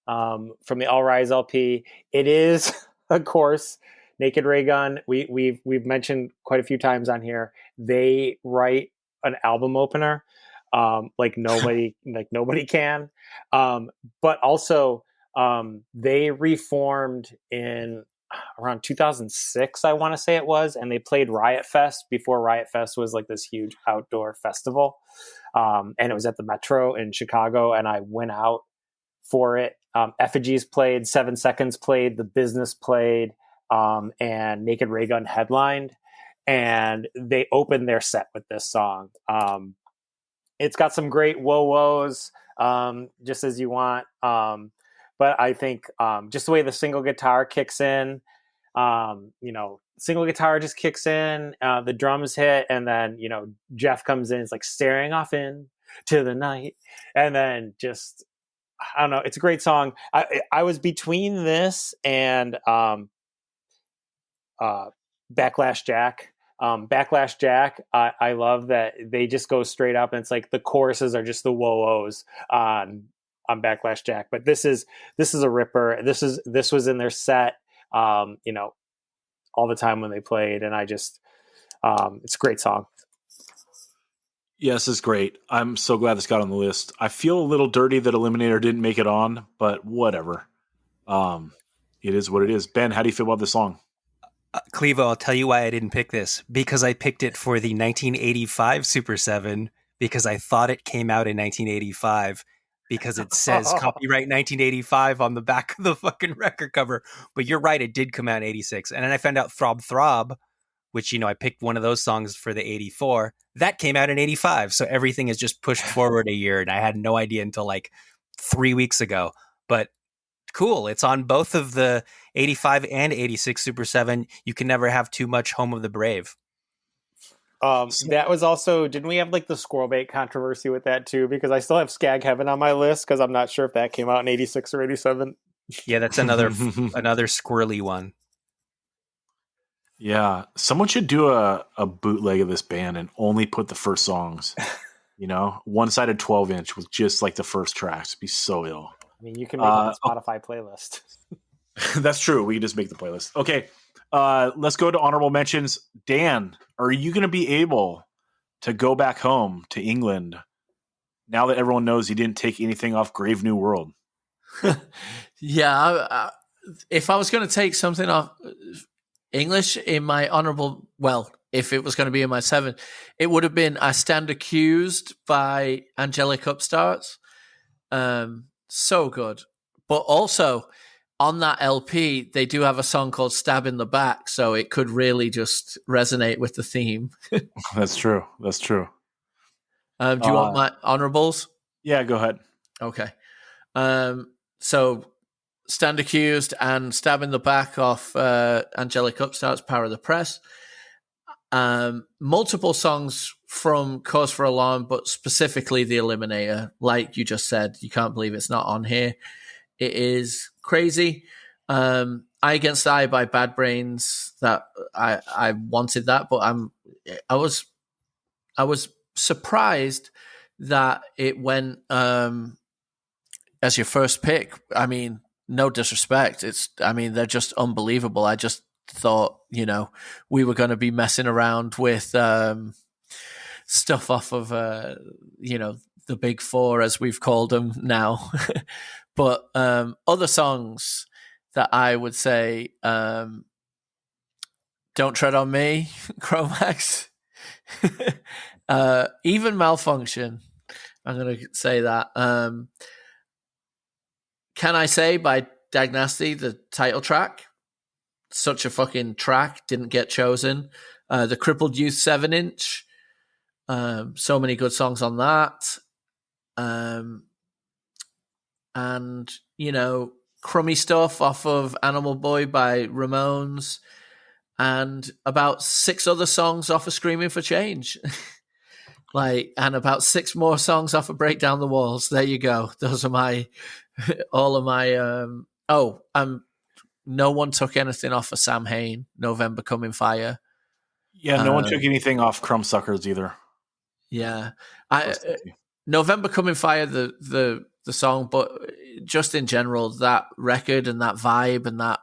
From the All Rise LP. It is, of course, Naked Raygun. We've mentioned quite a few times on here. They write an album opener like nobody can. But also they reformed in around 2006, I want to say it was, and they played Riot Fest before Riot Fest was like this huge outdoor festival. And it was at the Metro in Chicago, and I went out for it. Effigies played, 7 Seconds played, The Business played, and Naked Raygun headlined, and they opened their set with this song. It's got some great whoa-whoas, just as you want. But I think just the way the single guitar kicks in, single guitar just kicks in, the drums hit, and then, Jeff comes in, it's like staring off in to the night. And then just, I don't know, it's a great song. I was between this and Backlash Jack. Backlash Jack, I love that they just go straight up, and it's like the choruses are just the whoa-ohs on Backlash Jack. But this is a ripper. This was in their set, all the time when they played, and I just it's a great song. Yes, it's great. I'm so glad this got on the list. I feel a little dirty that Eliminator didn't make it on, but whatever. It is what it is. Ben, how do you feel about this song? Clevo, I'll tell you why I didn't pick this. Because I picked it for the 1985 Super 7, because I thought it came out in 1985, because it says copyright 1985 on the back of the fucking record cover. But you're right, it did come out in 86. And then I found out Throb Throb, which, I picked one of those songs for the 84. That came out in 85. So everything is just pushed forward a year. And I had no idea until like 3 weeks ago. But cool. It's on both of the 85 and 86 Super 7. You can never have too much Home of the Brave. That was also, didn't we have like the squirrel bait controversy with that too? Because I still have Skag Heaven on my list, because I'm not sure if that came out in 86 or 87. Yeah, that's another squirrely one. Yeah, someone should do a bootleg of this band and only put the first songs. One-sided 12-inch with just like the first tracks. It'd be so ill. I mean, you can make a Spotify playlist. That's true. We can just make the playlist. Okay, let's go to honorable mentions. Dan, are you going to be able to go back home to England now that everyone knows you didn't take anything off Grave New World? Yeah, if I was going to take something off English in my honorable, well, if it was going to be in my 7, it would have been I Stand Accused by Angelic Upstarts. So good. But also on that LP, they do have a song called Stab in the Back, so it could really just resonate with the theme. That's true. Do you want my honorables? Yeah, go ahead. Okay. So Stand Accused and Stab in the Back off Angelic Upstarts, Power of the Press. Multiple songs from Cause for Alarm, but specifically The Eliminator. Like you just said, you can't believe it's not on here. It is crazy. Eye Against Eye by Bad Brains. That I wanted that, but I was surprised that it went as your first pick. I mean, no disrespect. They're just unbelievable. I just thought, we were going to be messing around with stuff off of, the big four, as we've called them now. But other songs that I would say, Don't Tread on Me, Chromax, even Malfunction. I'm going to say that. Can I Say by Dag Nasty, the title track? Such a fucking track, didn't get chosen. The Crippled Youth 7-inch. So many good songs on that. And, crummy stuff off of Animal Boy by Ramones. And about 6 other songs off of Screaming for Change. And about 6 more songs off of Break Down the Walls. There you go. Those are all of my, no one took anything off of Sam Hain, November Coming Fire. Yeah, no one took anything off Crumbsuckers either. Yeah. November Coming Fire, the song, but just in general, that record and that vibe and that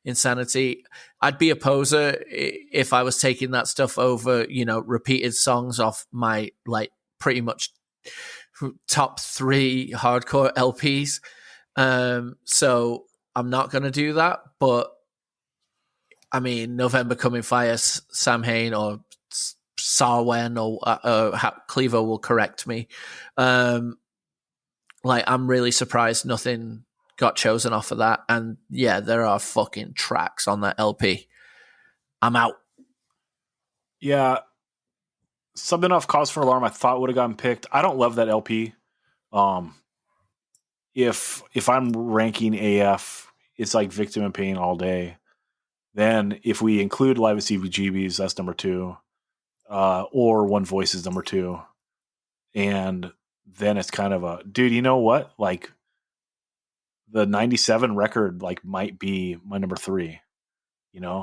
insanity, I'd be a poser if I was taking that stuff over, repeated songs off my pretty much top 3 hardcore LPs. So I'm not going to do that, but I mean, November Coming Fire, Sam Hain or Sarwen or Clevo will correct me. I'm really surprised nothing got chosen off of that. And yeah, there are fucking tracks on that LP. I'm out. Yeah. Something off Cause for Alarm I thought would have gotten picked. I don't love that LP. If I'm ranking AF, it's like Victim in Pain all day. Then if we include Live at CBGB's, that's number 2. Or One Voice is number 2. And then it's kind of a, dude, you know what? The 97 record might be my number 3.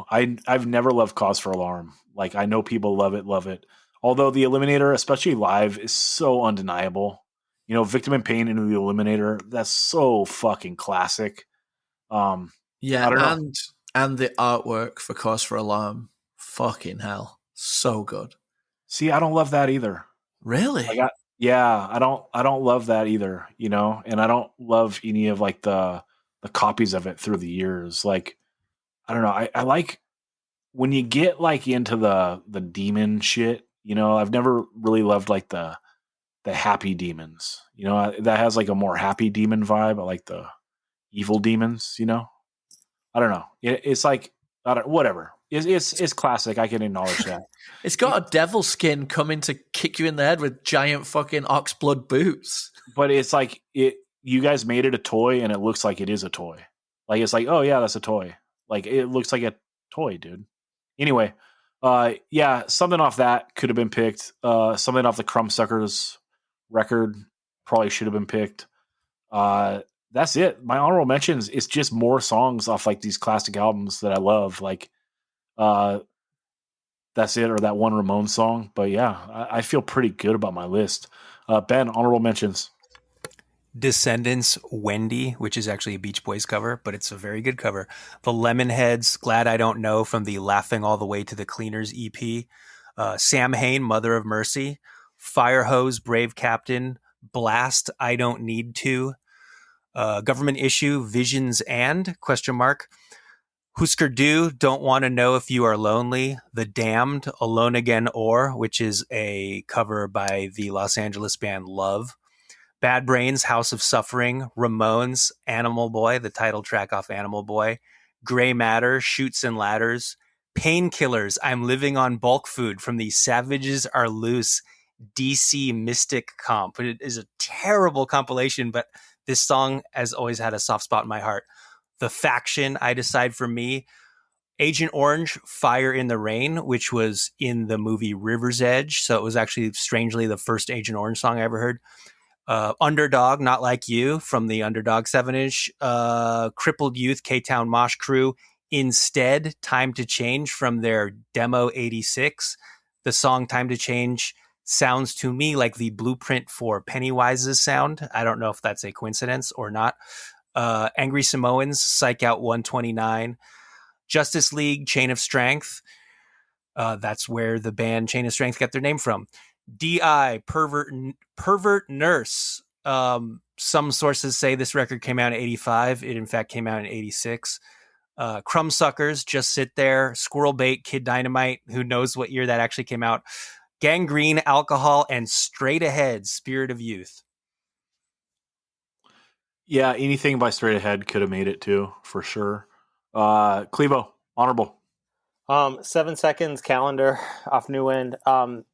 I've never loved Cause for Alarm. I know people love it. Although the Eliminator, especially live, is so undeniable. Victim in Pain into the Eliminator, that's so fucking classic. Yeah, I don't know. And the artwork for Cause for Alarm, fucking hell, so good. See, I don't love that either. Really? I don't love that either, and I don't love any of the copies of it through the years. I don't know. I like when you get into the demon shit, I've never really loved the happy demons, that has a more happy demon vibe. I like the evil demons, I don't know. It's whatever. It's classic. I can acknowledge that. It's got a devil skin coming to kick you in the head with giant fucking oxblood boots. But it's you guys made it a toy and it looks like it is a toy. It's oh yeah, that's a toy. It looks like a toy, dude. Anyway, yeah, something off that could have been picked. Something off the Crumbsuckers record probably should have been picked. That's it. My honorable mentions is just more songs off these classic albums that I love. That's it, or that one Ramones song. But yeah, I feel pretty good about my list. Ben, honorable mentions. Descendants, Wendy, which is actually a Beach Boys cover, but it's a very good cover. The Lemonheads, Glad I Don't Know from the Laughing All the Way to the Cleaners EP. Sam Hain, Mother of Mercy. Firehose, Brave Captain. Blast, I Don't Need To. Government Issue, Visions and ? Husker Du, Don't Want to Know If You Are Lonely. The Damned, Alone Again Or, which is a cover by the Los Angeles band Love. Bad Brains, House of Suffering. Ramones, Animal Boy, the title track off Animal Boy. Gray Matter, Chutes and Ladders. Painkillers, I'm Living on Bulk Food from the Savages Are Loose DC Mystic comp. It is a terrible compilation, but this song has always had a soft spot in my heart. The Faction, I Decide for Me. Agent Orange, Fire in the Rain, which was in the movie River's Edge. So it was actually, strangely, the first Agent Orange song I ever heard. Underdog, Not Like You from the Underdog 7-inch. Crippled Youth, K-Town Mosh Crew. Instead, Time to Change from their Demo 86. The song Time to Change sounds to me like the blueprint for Pennywise's sound. I don't know if that's a coincidence or not. Angry Samoans, Psych Out 129, Justice League, Chain of Strength. That's where the band Chain of Strength got their name from. D.I., Pervert Nurse. Some sources say this record came out in 85. It in fact came out in 86. Crumbsuckers, Just Sit There, Squirrel Bait, Kid Dynamite, who knows what year that actually came out, Gangrene, Alcohol, and Straight Ahead, Spirit of Youth. Yeah, anything by Straight Ahead could have made it too, for sure. Clevo, honorable. 7 Seconds, Calendar, off New Wind.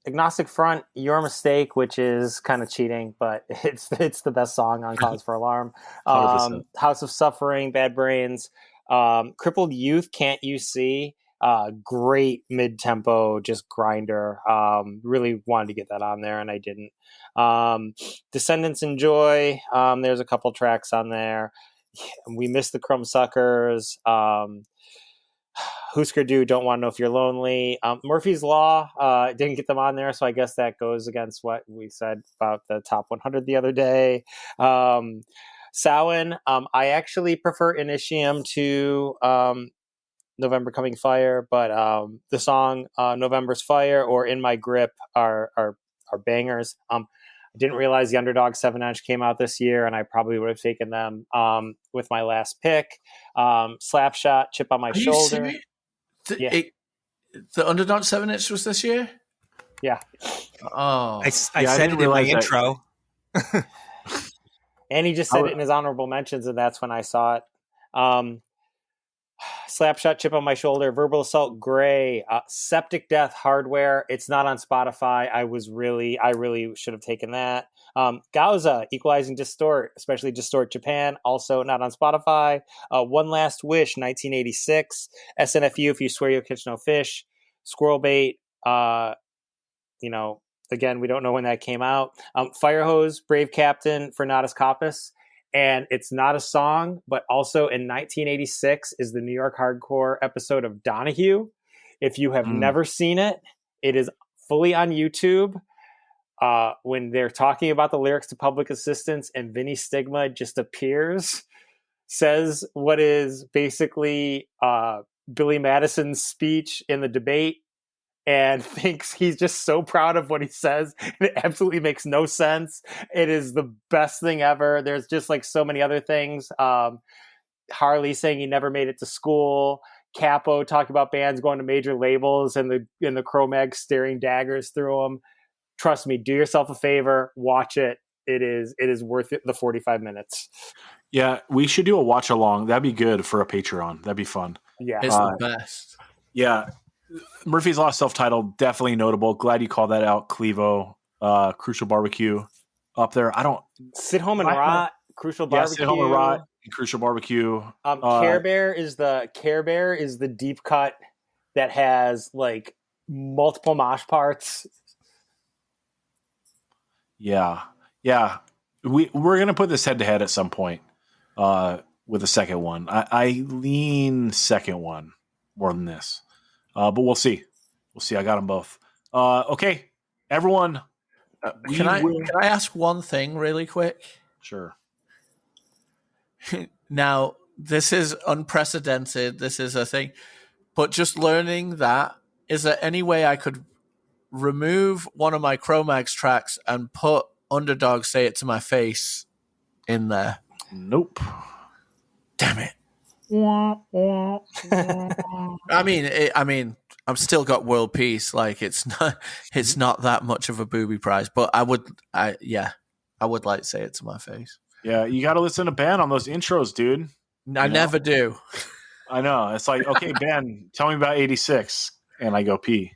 Agnostic Front, Your Mistake, which is kind of cheating, but it's the best song on Cause for Alarm. 100%. House of Suffering, Bad Brains. Crippled Youth, Can't You See? Great mid-tempo, just grinder. Really wanted to get that on there, and I didn't. Descendants Enjoy. There's a couple tracks on there. We missed the Crumbsuckers. Husker Du, Don't Want to Know If You're Lonely. Murphy's Law, didn't get them on there, so I guess that goes against what we said about the top 100 the other day. Samhain, I actually prefer Initium to November Coming Fire, but the song November's Fire or In My Grip are bangers. I didn't realize the Underdog 7-inch came out this year, and I probably would have taken them with my last pick. Slapshot, Chip on My Shoulder. The Underdog 7-inch was this year? Yeah. Oh. I said it in my intro. And he just said it in his honorable mentions, and that's when I saw it. Slapshot, Chip on My Shoulder, Verbal Assault, Gray, Septic Death, Hardware. It's not on Spotify. I really should have taken that. Gauza, Equalizing Distort, especially Distort Japan, also not on Spotify. One Last Wish, 1986. SNFU, If You Swear You'll Catch No Fish. Squirrel Bait, again, we don't know when that came out. Firehose, Brave Captain, Fernatus Copus. And it's not a song, but also in 1986 is the New York Hardcore episode of Donahue. If you have never seen it, it is fully on YouTube. When they're talking about the lyrics to Public Assistance and Vinny Stigma just appears, says what is basically Billy Madison's speech in the debate, and thinks he's just so proud of what he says. It absolutely makes no sense. It is the best thing ever. There's just like so many other things. Harley saying he never made it to school. Capo talking about bands going to major labels and the Cro-Mag staring daggers through them. Trust me, do yourself a favor, watch it. It is worth it, the 45 minutes. Yeah, we should do a watch along. That'd be good for a Patreon. That'd be fun. Yeah. It's the best. Yeah. Murphy's Law self-titled, definitely notable. Glad you called that out, Clevo. Crucial Barbecue up there. I don't Sit Home and Rot, Crucial Barbecue. Sit Home and Rot, Crucial Barbecue. Care Bear is the deep cut that has like multiple mosh parts. Yeah. We're gonna put this head to head at some point with the second one. I lean second one more than this. But we'll see. I got them both. Okay, everyone. Can I ask one thing really quick? Sure. Now, this is unprecedented. This is a thing. But just learning that, is there any way I could remove one of my Cro-Mags tracks and put Underdog Say It to My Face in there? Nope. Damn it. I mean, I've still got world peace. Like it's not that much of a booby prize, but I would like to say it to my face. Yeah, you got to listen to Ben on those intros, dude. I never do. I know. It's like, okay, Ben, tell me about 86, and I go pee.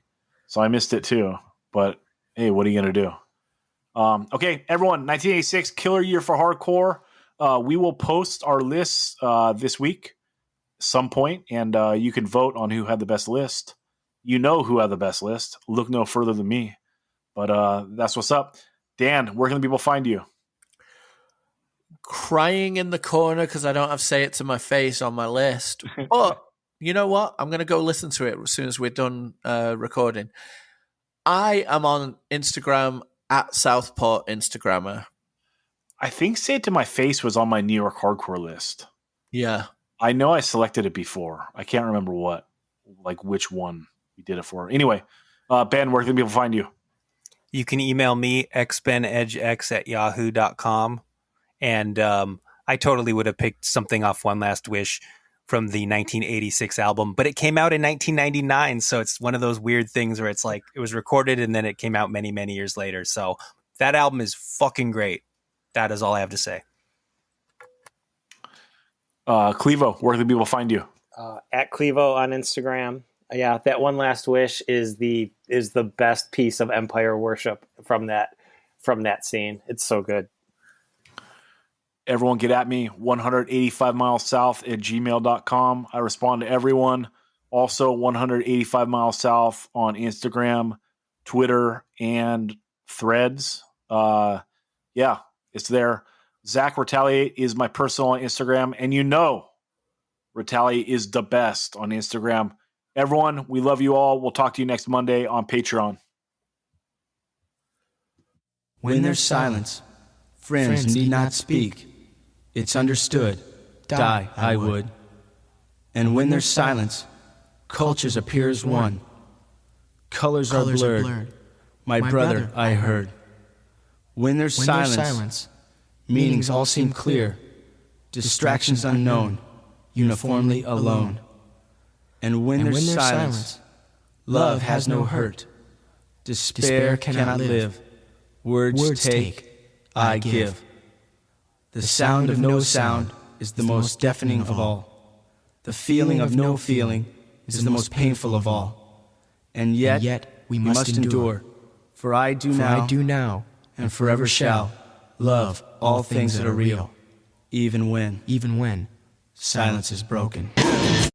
So I missed it too. But hey, what are you gonna do? Okay, everyone, 1986, killer year for hardcore. We will post our lists this week. Some point, and you can vote on who had the best list. You know who had the best list. Look no further than me. But that's what's up. Dan, where can the people find you? Crying in the corner because I don't have Say It to My Face on my list. But you know what? I'm going to go listen to it as soon as we're done recording. I am on Instagram at Southport Instagrammer. I think Say It to My Face was on my New York hardcore list. Yeah. I know I selected it before. I can't remember which one we did it for. Anyway, Ben, where can people find you? You can email me, xbenedgex@yahoo.com. And I totally would have picked something off One Last Wish from the 1986 album, but it came out in 1999. So it's one of those weird things where it's like it was recorded and then it came out many, many years later. So that album is fucking great. That is all I have to say. Clevo, where can people find you? At Clevo on Instagram. Yeah, that One Last Wish is the best piece of Empire worship from that scene. It's so good. Everyone get at me, 185milessouth@gmail.com. I respond to everyone. Also, 185milessouth on Instagram, Twitter, and Threads. Yeah, it's there. Zach Retaliate is my personal Instagram, and Retaliate is the best on Instagram. Everyone, we love you all. We'll talk to you next Monday on Patreon. When there's silence, friends need not speak. It's understood. Die, I would. And when there's silence, cultures appear as one. Colors are blurred. My brother, I heard. When there's silence, meanings all seem clear. Distractions unknown, uniformly alone. And when there's silence, love has no hurt. Despair cannot live. Words take, I give. The sound of no sound is the most deafening of all. The feeling of no feeling is the most painful of all. And yet we must endure. For I do now, and forever shall, love all things that are real, even when silence is broken.